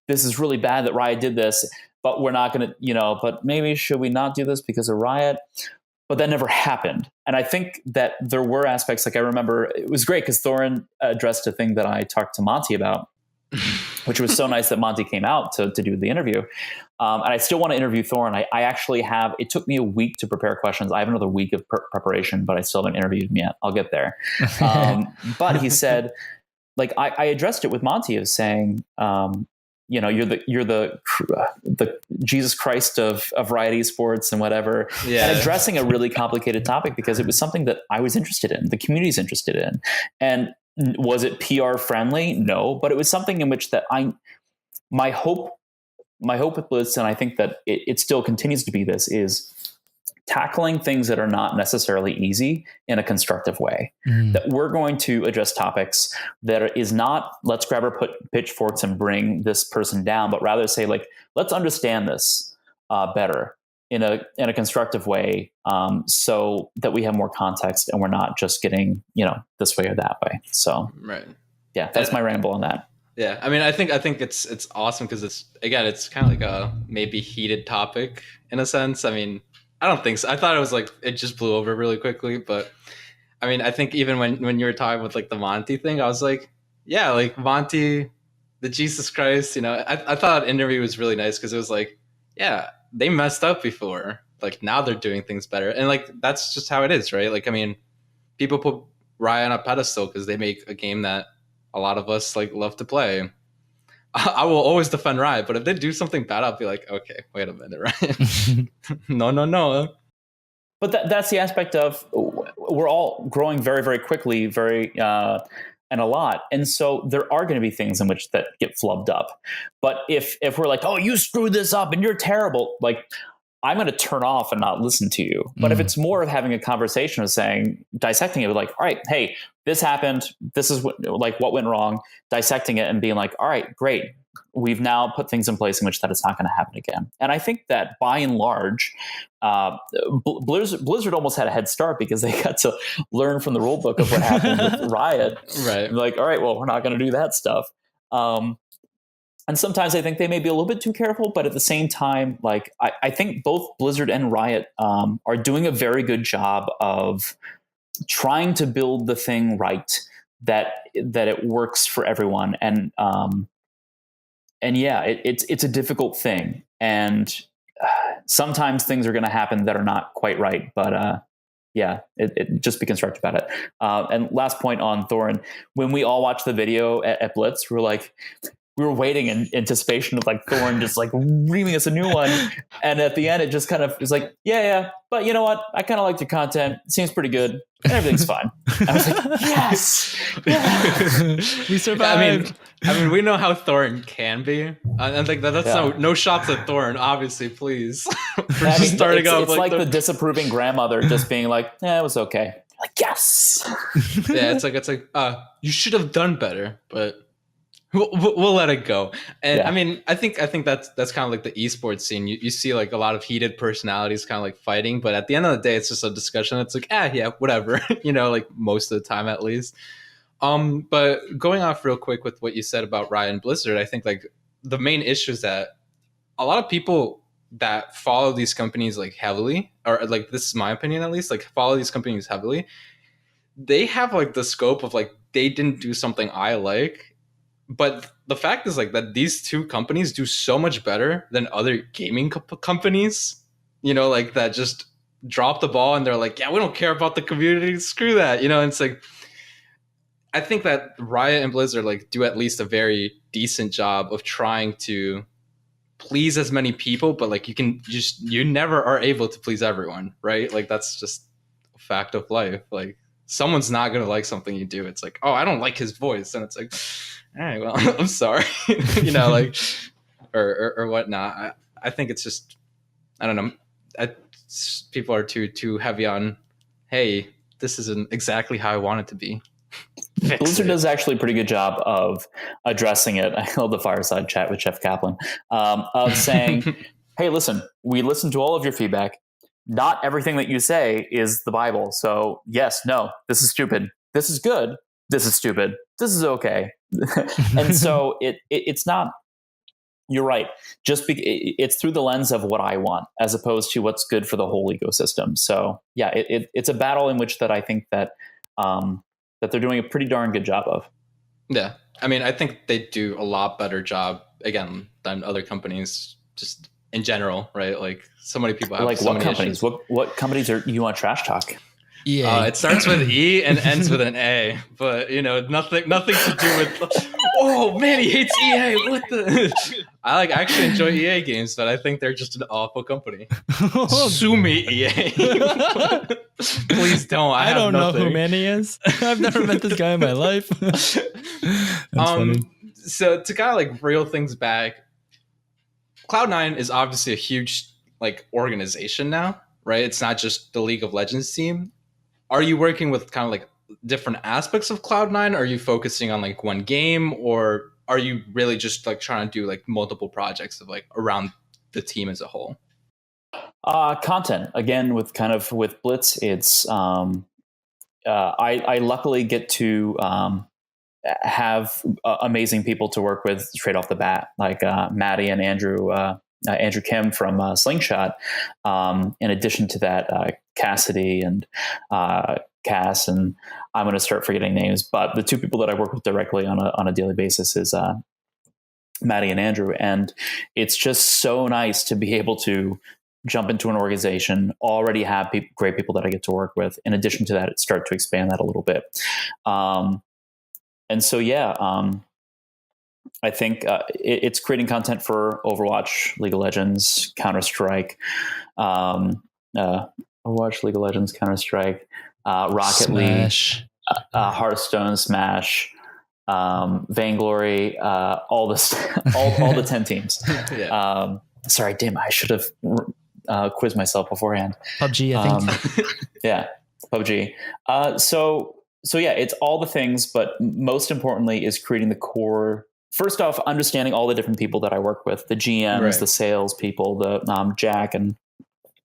S2: this is really bad that Riot did this, but we're not going to, you know, but maybe should we not do this because of Riot? But that never happened. And I think that there were aspects, like I remember it was great because Thorin addressed a thing that I talked to Monty about, which was so nice that Monty came out to do the interview. And I still want to interview Thorin. I actually have, it took me a week to prepare questions. I have another week of preparation, but I still haven't interviewed him yet. I'll get there. But he said, like, I addressed it with Monty of saying, you know, you're the Jesus Christ of Riot Esports and whatever, and addressing a really complicated topic because it was something that I was interested in, the community's interested in. And was it PR friendly? No, but it was something in which that my hope with Blitz, and I think that it still continues to be this, is tackling things that are not necessarily easy in a constructive way. That we're going to address topics that is not, let's grab our pitchforks and bring this person down, but rather say, like, let's understand this better in a constructive way, so that we have more context and we're not just getting, you know, this way or that way. So yeah, that's my ramble on that.
S1: Yeah, I mean, I think it's awesome because it's kind of like a maybe heated topic in a sense. I mean, I don't think so. I thought it was like it just blew over really quickly, but I mean, I think even when you were talking with like the Monty thing, I was like, yeah, like Monty, the Jesus Christ, you know, I thought interview was really nice because it was like, yeah, they messed up before, like now they're doing things better, and like that's just how it is, right? Like, I mean, people put Riot on a pedestal because they make a game that a lot of us like love to play. I will always defend Riot, but if they do something bad, I'll be like, okay, wait a minute, Riot. No.
S2: But that's the aspect of we're all growing very, very quickly, and a lot. And so there are going to be things in which that get flubbed up. But if we're like, oh, you screwed this up and you're terrible, like, I'm going to turn off and not listen to you. But if it's more of having a conversation of dissecting it, like, all right, hey, this happened. This is what went wrong, dissecting it and being like, all right, great. We've now put things in place in which that it's not going to happen again. And I think that by and large, Blizzard almost had a head start because they got to learn from the rule book of what happened with Riot.
S1: Right.
S2: Like, all right, well, we're not going to do that stuff. And sometimes I think they may be a little bit too careful, but at the same time, like I think both Blizzard and Riot are doing a very good job of trying to build the thing right, that it works for everyone. And yeah, it's a difficult thing, and sometimes things are going to happen that are not quite right. But yeah, just be constructive about it. And last point on Thorin, when we all watched the video at Blitz, we were waiting in anticipation of like Thorin just like reaming us a new one. And at the end, it just kind of is like, yeah, but you know what? I kind of liked your content. It seems pretty good. And everything's fine. I was like, yes.
S3: We survived.
S1: I mean, we know how Thorin can be. I think that's no shots at Thorin, obviously, please. For just starting off.
S2: It's like the disapproving grandmother just being like, it was okay. Like, yes.
S1: Yeah, it's like, you should have done better, but we'll let it go. And I mean, I think that's kind of like the esports scene. You see like a lot of heated personalities kind of like fighting, but at the end of the day, it's just a discussion. It's like, yeah, whatever, you know, like most of the time at least. But going off real quick with what you said about Riot and Blizzard, I think like the main issue is that a lot of people that follow these companies like heavily, or like this is my opinion at least, like follow these companies heavily, they have like the scope of like they didn't do something I like. But the fact is like that these two companies do so much better than other gaming companies, you know, like that just drop the ball and they're like, yeah, we don't care about the community. Screw that. You know, and it's like, I think that Riot and Blizzard like do at least a very decent job of trying to please as many people, but like you never are able to please everyone, right? Like that's just a fact of life. Like someone's not going to like something you do. It's like, oh, I don't like his voice. And it's like, all right, well, I'm sorry, you know, like, or whatnot. I think it's just, I don't know. People are too heavy on, hey, this isn't exactly how I want it to be.
S2: Blizzard does actually a pretty good job of addressing it. I love the fireside chat with Jeff Kaplan of saying, hey, listen, we listened to all of your feedback. Not everything that you say is the Bible. So yes, no, this is stupid. This is good. This is stupid. This is okay. And so it's not, you're right. It's through the lens of what I want, as opposed to what's good for the whole ecosystem. So yeah, it's a battle in which that I think that they're doing a pretty darn good job of.
S1: Yeah. I mean, I think they do a lot better job, again, than other companies just in general, right? Like so many people have
S2: like
S1: so
S2: what
S1: many
S2: companies?
S1: issues.
S2: What companies are you on Trash Talk?
S3: Yeah.
S1: It starts with E and ends with an A, but nothing to do with. Oh man, he hates EA. What the? I actually enjoy EA games, but I think they're just an awful company. Sue me, EA. Please don't. I
S3: don't know who
S1: nothing.
S3: Manny is. I've never met this guy in my life. That's funny.
S1: So to kind of like reel things back, Cloud9 is obviously a huge like organization now, right? It's not just the League of Legends team. Are you working with kind of like different aspects of Cloud9? Are you focusing on like one game, or are you really just like trying to do like multiple projects of like around the team as a whole?
S2: Content again with Blitz. It's I luckily get to have amazing people to work with straight off the bat, like Maddie and Andrew Kim from Slingshot. In addition to that, Cassidy and Cass, and I'm going to start forgetting names, but the two people that I work with directly on a daily basis is Maddie and Andrew. And it's just so nice to be able to jump into an organization, already have great people that I get to work with. In addition to that, start to expand that a little bit. And so, yeah, I think it's creating content for Overwatch, League of Legends, Counter-Strike, Overwatch, League of Legends, Counter-Strike, Rocket
S3: Smash.
S2: League, Hearthstone, Smash, Vainglory, all the 10 teams.
S1: Yeah.
S2: Sorry, damn, I should have quizzed myself beforehand.
S3: PUBG, I think.
S2: Yeah, PUBG. So yeah, it's all the things, but most importantly is creating the core. First off, understanding all the different people that I work with, the GMs,
S1: right,
S2: the sales people, the Jack and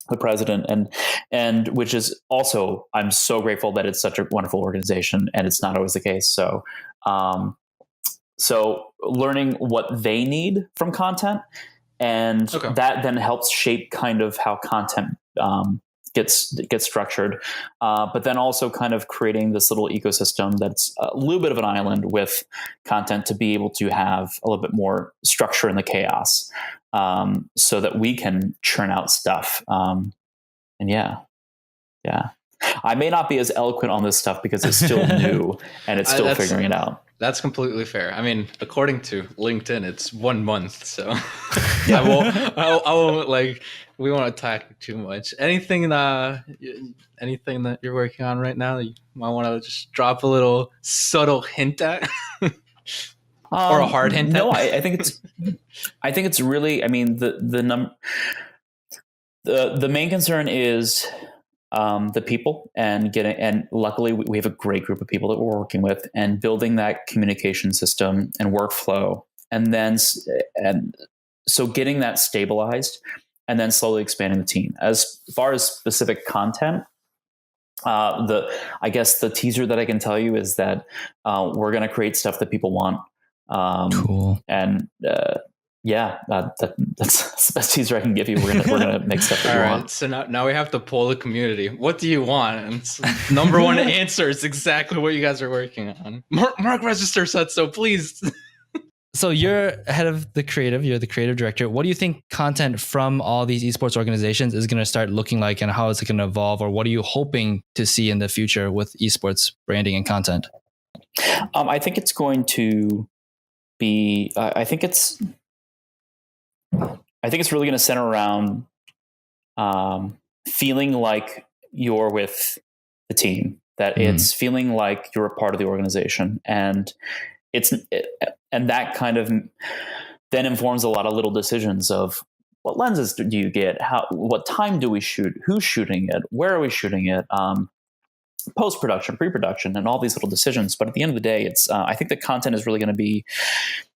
S2: the president, and which is also, I'm so grateful that it's such a wonderful organization, and it's not always the case. So, so learning what they need from content, and that then helps shape kind of how content gets structured, but then also kind of creating this little ecosystem that's a little bit of an island with content to be able to have a little bit more structure in the chaos, so that we can churn out stuff. And yeah, I may not be as eloquent on this stuff because it's still new and it's still figuring it out.
S1: That's completely fair. I mean, according to LinkedIn, it's 1 month, so
S2: Yeah.
S1: I won't like. We won't attack too much. Anything that you're working on right now that you might want to just drop a little subtle hint at, or a hard hint?
S2: No, I think it's really. I mean, the main concern is the people, and luckily we have a great group of people that we're working with, and building that communication system and workflow, and so getting that stabilized, and then slowly expanding the team. As far as specific content, I guess the teaser that I can tell you is that we're going to create stuff that people want.
S3: Cool.
S2: And that's the best teaser I can give you. We're gonna make stuff that you want.
S1: So now we have to poll the community. What do you want? And number one answer is exactly what you guys are working on. Mark Register said so. Please.
S3: So you're head of the creative. You're the creative director. What do you think content from all these esports organizations is going to start looking like, and how is it going to evolve, or what are you hoping to see in the future with esports branding and content?
S2: I think it's going to be. I think it's really going to center around feeling like you're with the team, that it's feeling like you're a part of the organization, and and that kind of then informs a lot of little decisions of what lenses do you get, what time do we shoot, who's shooting it, where are we shooting it, post-production, pre-production, and all these little decisions. But at the end of the day, it's I think the content is really going to be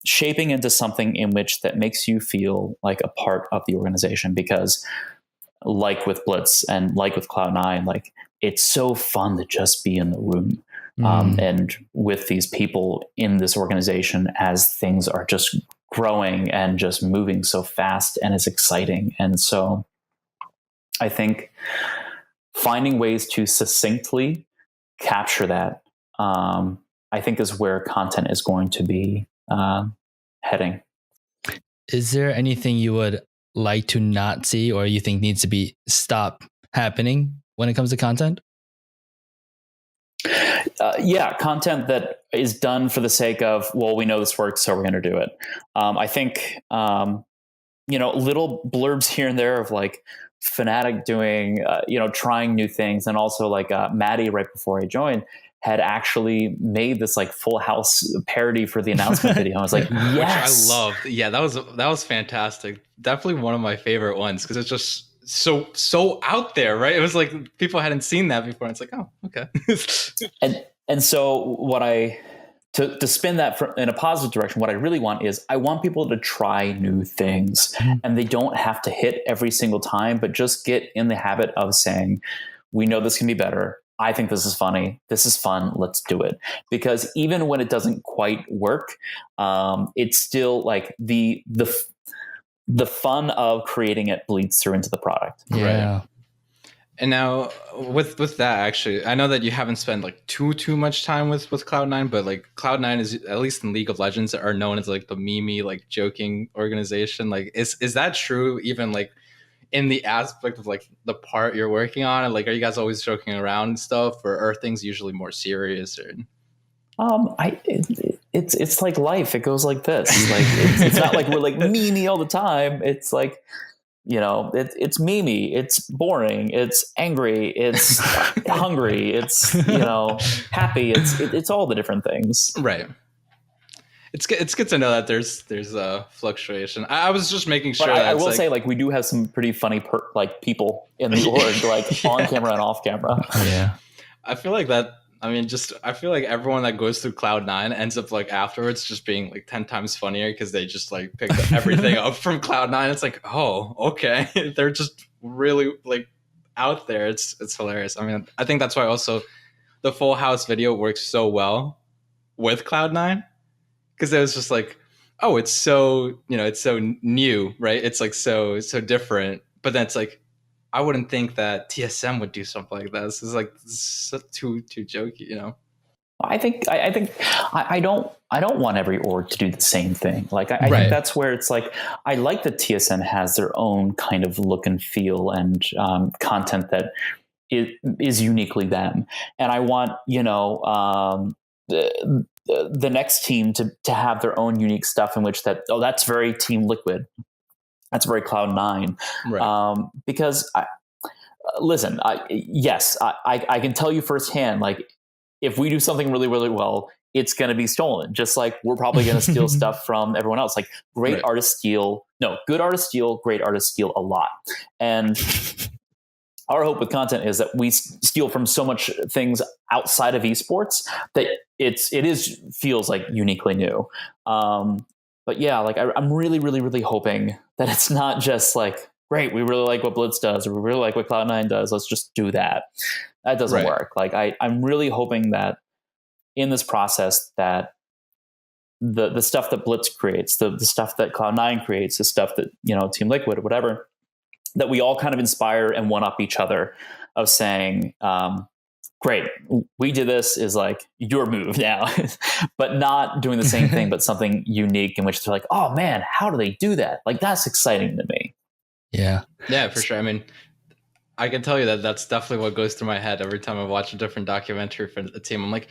S2: shaping into something in which that makes you feel like a part of the organization, because like with Blitz and like with Cloud9, like it's so fun to just be in the room and with these people in this organization as things are just growing and just moving so fast, and it's exciting. And so I think finding ways to succinctly capture that, I think is where content is going to be heading.
S3: Is there anything you would like to not see, or you think needs to be stop happening when it comes to content?
S2: Yeah, content that is done for the sake of, well, we know this works, so we're going to do it. I think, little blurbs here and there of like Fnatic doing, trying new things. And also like Maddie, right before I joined, had actually made this like Full House parody for the announcement video. I was like, yes.
S1: Which I loved. Yeah, that was fantastic. Definitely one of my favorite ones, because it's just so out there, right? It was like people hadn't seen that before. And it's like, oh, okay.
S2: and so what to spin that in a positive direction, what I really want is I want people to try new things, and they don't have to hit every single time, but just get in the habit of saying, we know this can be better. I think this is funny. This is fun. Let's do it. Because even when it doesn't quite work, it's still like the fun of creating it bleeds through into the product.
S3: Yeah.
S1: Right. And now with that, actually, I know that you haven't spent like too much time with Cloud9, but like Cloud9 is, at least in League of Legends, are known as like the meme, like joking organization. Like, is that true? Even like in the aspect of like the part you're working on, and like, are you guys always joking around and stuff, or are things usually more serious? Or
S2: it's like life. It goes like this. Like it's not like we're like meme all the time. It's like, it's memey, it's boring, it's angry, it's hungry, it's happy. It's all the different things.
S1: Right. It's good to know that there's a fluctuation. I was just making sure.
S2: But I will say, like, we do have some pretty funny people in the org, like on camera and off camera.
S3: Yeah.
S1: I feel like that. I mean, I feel like everyone that goes through Cloud9 ends up like afterwards just being like 10 times funnier, because they just like picked everything up from Cloud9. It's like, oh, okay. They're just really like out there. It's hilarious. I mean, I think that's why also the Full House video works so well with Cloud9, because it was just like, oh, it's so, it's so new, right? It's like so different. But then it's like, I wouldn't think that TSM would do something like that. This is like too jokey,
S2: I think I don't want every org to do the same thing. Like I think that's where it's like, I like that TSM has their own kind of look and feel and content that is uniquely them. And I want, the next team to have their own unique stuff in which that, oh, that's very Team Liquid. That's very Cloud9. Right. Because listen, I can tell you firsthand, like, if we do something really, really well, it's going to be stolen. Just like we're probably going to steal stuff from everyone else. Like good artists steal, great artists steal a lot. And our hope with content is that we steal from so much things outside of esports that it feels like uniquely new. But yeah, like I'm really, really, really hoping that it's not just like, great, we really like what Blitz does, or we really like what Cloud9 does, let's just do that. That doesn't work. Like I'm really hoping that in this process that the stuff that Blitz creates, the stuff that Cloud9 creates, the stuff that, Team Liquid or whatever, that we all kind of inspire and one up each other of saying, great, we did this, is like your move now, but not doing the same thing, but something unique in which they're like, oh man, how do they do that? Like, that's exciting to me.
S3: Yeah.
S1: Yeah, for sure. I mean, I can tell you that that's definitely what goes through my head every time I watch a different documentary for the team. I'm like,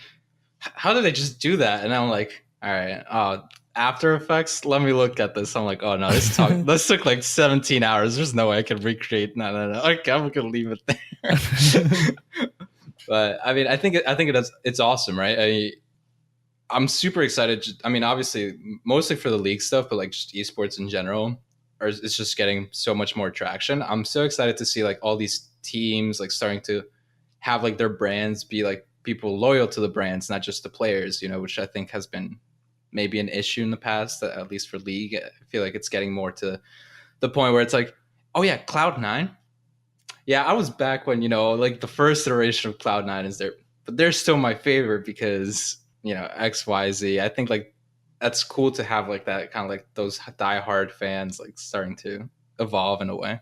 S1: how do they just do that? And I'm like, all right, After Effects, let me look at this. I'm like, oh no, this took like 17 hours. There's no way I can recreate. No. Okay, I'm gonna leave it there. But I mean, I think it's awesome, right? I'm super excited. I mean, obviously, mostly for the league stuff, but like just esports in general, it's just getting so much more traction. I'm so excited to see like all these teams like starting to have like their brands be like people loyal to the brands, not just the players, which I think has been maybe an issue in the past, at least for League. I feel like it's getting more to the point where it's like, oh yeah, Cloud9. Yeah, I was back when, like the first iteration of Cloud9 is there, but they're still my favorite because, XYZ. I think like that's cool to have like that kind of like those diehard fans like starting to evolve in a way.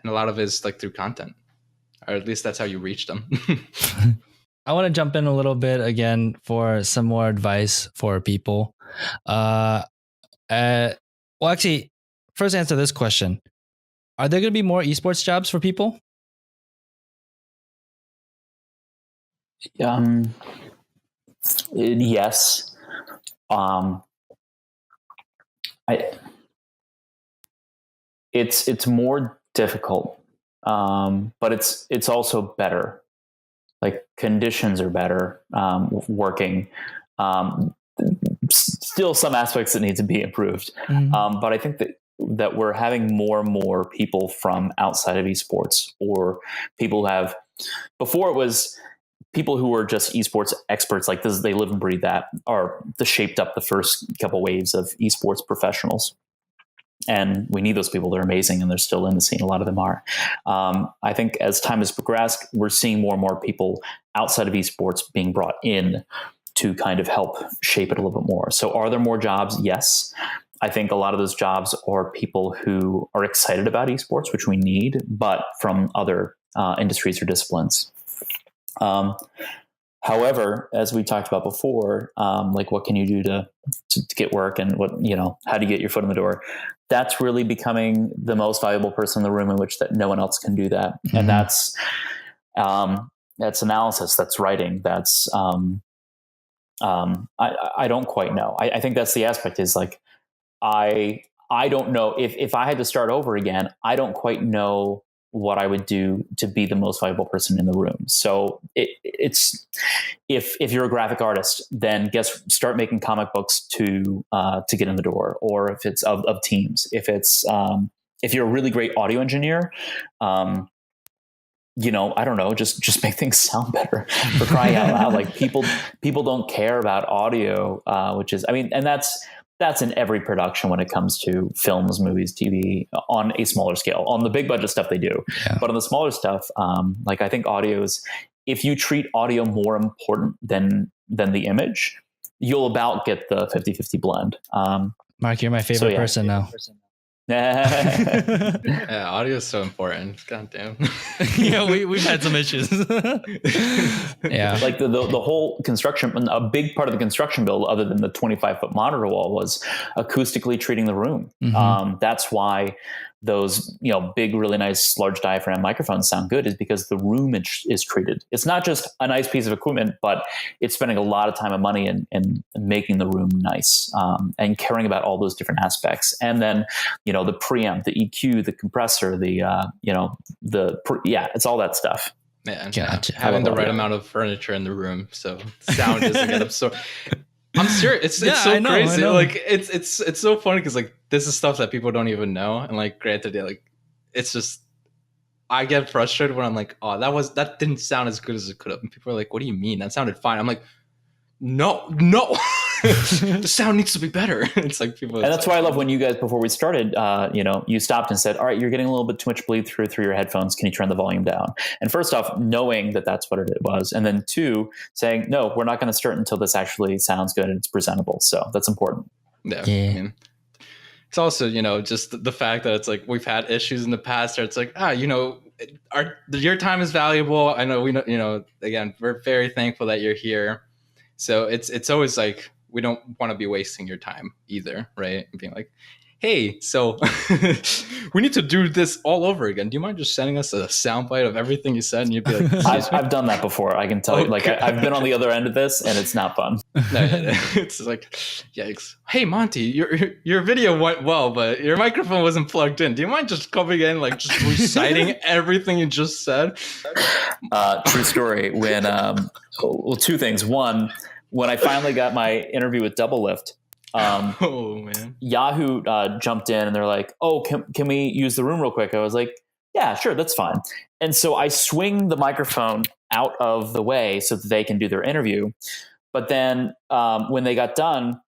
S1: And a lot of it is like through content, or at least that's how you reach them.
S3: I want to jump in a little bit again for some more advice for people. Well, actually, first answer this question. Are there going to be more esports jobs for people?
S2: Yes. It's more difficult, but it's also better. Like conditions are better, working. Still some aspects that need to be improved. Mm-hmm. But I think that we're having more and more people from outside of esports, or people who have, before it was people who were just esports experts, like this, they live and breathe that, are the shaped up the first couple waves of esports professionals. And we need those people. They're amazing, and they're still in the scene. A lot of them are. I think as time has progressed, we're seeing more and more people outside of esports being brought in to kind of help shape it a little bit more. So are there more jobs? Yes. I think a lot of those jobs are people who are excited about esports, which we need, but from other industries or disciplines. However, as we talked about before, like what can you do to get work, and what, how do you get your foot in the door? That's really becoming the most valuable person in the room, in which that no one else can do that. Mm-hmm. And that's analysis, that's writing, that's I don't quite know. I think that's the aspect, is like I don't know if I had to start over again. I don't quite know what I would do to be the most valuable person in the room. So it's if you're a graphic artist, then start making comic books to get in the door, or if it's of teams, if it's if you're a really great audio engineer, I don't know, just make things sound better, for crying out loud. Like people don't care about audio, which is, and that's in every production when it comes to films, movies, TV, on a smaller scale. On the big budget stuff they do. Yeah. But on the smaller stuff, like I think audio is, if you treat audio more important than the image, you'll about get the 50-50 blend.
S3: Mark, you're my favorite person now.
S1: Yeah, audio is so important. God damn.
S3: Yeah, we've had some issues. Yeah,
S2: like the whole construction, a big part of the construction build, other than the 25-foot monitor wall, was acoustically treating the room. Mm-hmm. That's why those big, really nice, large diaphragm microphones sound good, is because the room is treated. It's not just a nice piece of equipment, but it's spending a lot of time and money in making the room nice, and caring about all those different aspects. And then the preamp, the EQ, the compressor, it's all that stuff.
S1: Yeah, gotcha. Having the right amount of furniture in the room, so sound doesn't get absorbed. I'm serious. It's so crazy. Like it's so funny, because like this is stuff that people don't even know. And like, granted, like it's just, I get frustrated when I'm like, oh, that didn't sound as good as it could have. And people are like, what do you mean? That sounded fine. I'm like, no. The sound needs to be better. It's like people. And
S2: that's why I love when you guys, before we started, you stopped and said, all right, you're getting a little bit too much bleed through your headphones. Can you turn the volume down? And first off, knowing that that's what it was. And then two, saying, no, we're not going to start until this actually sounds good and it's presentable. So that's important.
S1: Yeah. It's also, just the fact that it's like, we've had issues in the past where it's like, your time is valuable. I know, we know, again, we're very thankful that you're here. So it's always like, we don't want to be wasting your time either, right? And being like, hey, so we need to do this all over again. Do you mind just sending us a soundbite of everything you said? And you'd be like,
S2: I've done that before. I can tell you, like I've been on the other end of this, and it's not fun.
S1: It's like, yikes. Hey, Monty, your video went well, but your microphone wasn't plugged in. Do you mind just coming in, like just reciting everything you just said?
S2: True story. When, two things. One, when I finally got my interview with Double Lift,
S1: man,
S2: Yahoo jumped in and they're like, oh, can we use the room real quick? I was like, yeah, sure, that's fine. And so I swing the microphone out of the way so that they can do their interview. But then when they got done,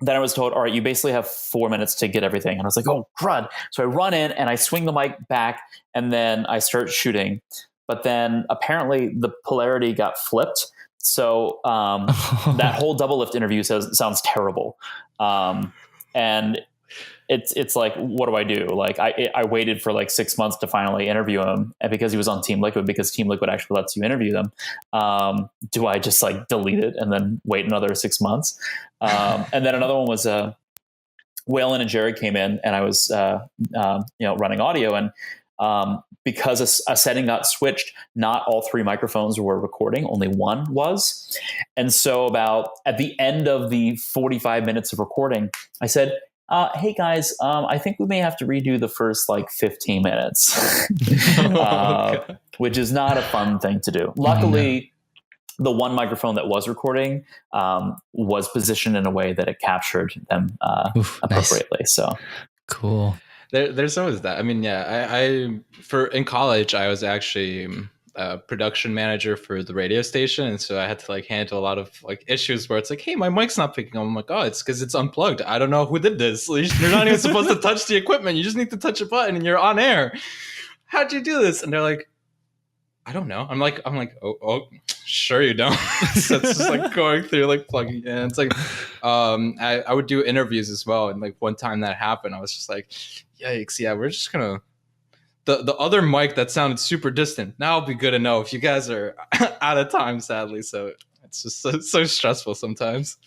S2: then I was told, all right, you basically have 4 minutes to get everything. And I was like, oh, crud. So I run in and I swing the mic back and then I start shooting. But then apparently the polarity got flipped. So that whole double lift interview sounds terrible. And it's like, what do I do? Like I waited for like 6 months to finally interview him, and because he was on Team Liquid, because Team Liquid actually lets you interview them. Do I just like delete it and then wait another 6 months? And then another one was Waylon and Jared came in, and I was running audio, and because a setting got switched, not all 3 microphones were recording, only one was. And so about at the end of the 45 minutes of recording, I said, hey guys, I think we may have to redo the first like 15 minutes, which is not a fun thing to do. Luckily, the one microphone that was recording was positioned in a way that it captured them appropriately. Nice. So
S3: cool.
S1: There's always that. I mean, yeah, in college, I was actually a production manager for the radio station, and so I had to like handle a lot of like issues where it's like, hey, my mic's not picking up. I'm like, oh, it's because it's unplugged. I don't know who did this. You're not even supposed to touch the equipment. You just need to touch a button and you're on air. How'd you do this? And they're like, I don't know. I'm like, oh, sure you don't. So it's just like going through like plugging in. It's like, I would do interviews as well, and like one time that happened, I was just like, yikes, yeah, we're just gonna the other mic that sounded super distant. Now it'll be good to know if you guys are out of time, sadly. So it's just so stressful sometimes.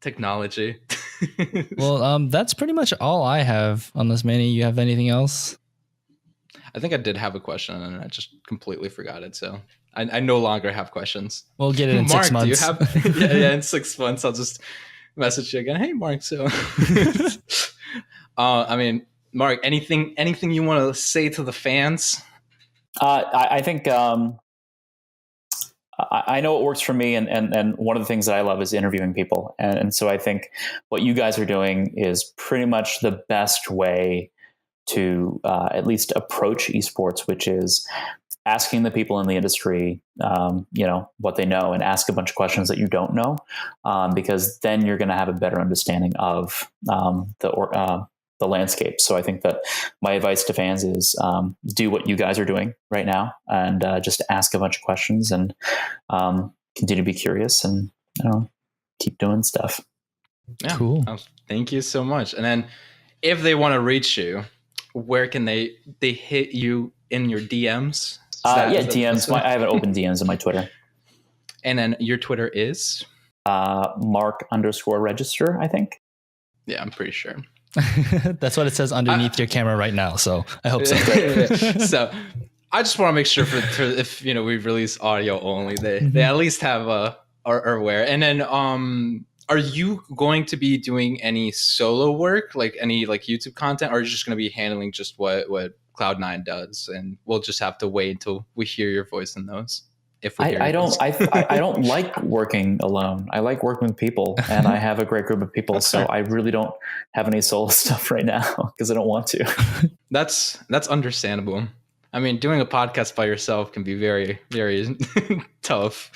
S1: Technology.
S3: Well, that's pretty much all I have. Unless Manny, you have anything else?
S1: I think I did have a question and I just completely forgot it. So I no longer have questions.
S3: We'll get it in
S1: Mark,
S3: 6 months.
S1: Do you have? yeah, in 6 months I'll just message you again. Hey, Mark. So, I mean, Mark, anything you want to say to the fans?
S2: I think I know what works for me, and one of the things that I love is interviewing people, and so I think what you guys are doing is pretty much the best way to at least approach esports, which is asking the people in the industry, what they know, and ask a bunch of questions that you don't know, because then you're going to have a better understanding of the landscape. So I think that my advice to fans is do what you guys are doing right now, and just ask a bunch of questions, and continue to be curious, and keep doing stuff.
S1: Yeah,
S3: cool.
S1: Thank you so much. And then if they want to reach you, where can they hit you in your DMs?
S2: DMs. I have an open DMs on my Twitter.
S1: And then your Twitter is?
S2: Mark_register, I think.
S1: Yeah, I'm pretty sure.
S3: That's what it says underneath your camera right now. So I hope so.
S1: So I just want to make sure for if we release audio only, they at least have are aware. And then are you going to be doing any solo work, like any like YouTube content, or are you just going to be handling just what Cloud9 does, and we'll just have to wait until we hear your voice in those? If we
S2: I don't like working alone. I like working with people, and I have a great group of people. So I really don't have any solo stuff right now because I don't want to.
S1: That's understandable. I mean, doing a podcast by yourself can be very, very tough.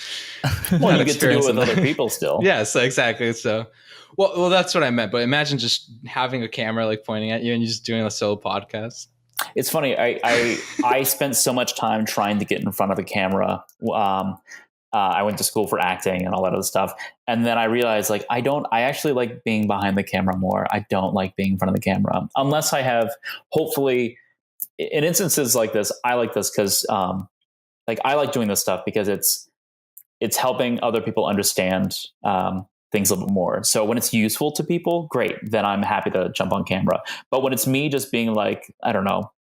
S2: Well, you get to do it with other people still.
S1: Yes, exactly. So, well, that's what I meant. But imagine just having a camera like pointing at you and you just doing a solo podcast.
S2: It's funny. I spent so much time trying to get in front of a camera. I went to school for acting and all that other stuff. And then I realized I actually like being behind the camera more. I don't like being in front of the camera unless I have, hopefully, in instances like this, I like this because I like doing this stuff because it's helping other people understand things a little bit more. So when it's useful to people, great, then I'm happy to jump on camera. But when it's me just being like, I don't know,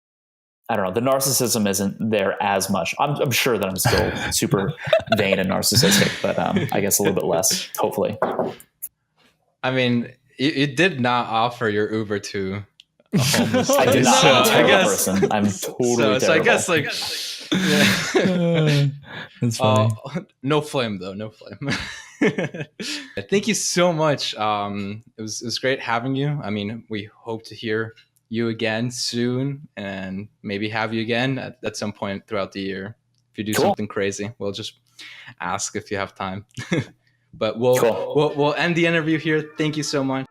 S2: the narcissism isn't there as much. I'm sure that I'm still super vain and narcissistic, but I guess a little bit less, hopefully.
S1: I mean, you did not offer your Uber to a homeless
S2: I did not.
S1: So
S2: I'm a terrible person. I'm totally terrible.
S1: So I guess yeah.
S3: That's funny.
S1: No flame though. No flame. Thank you so much. It was great having you. I mean, we hope to hear you again soon, and maybe have you again at some point throughout the year. If you do something crazy, we'll just ask if you have time. But we'll end the interview here. Thank you so much.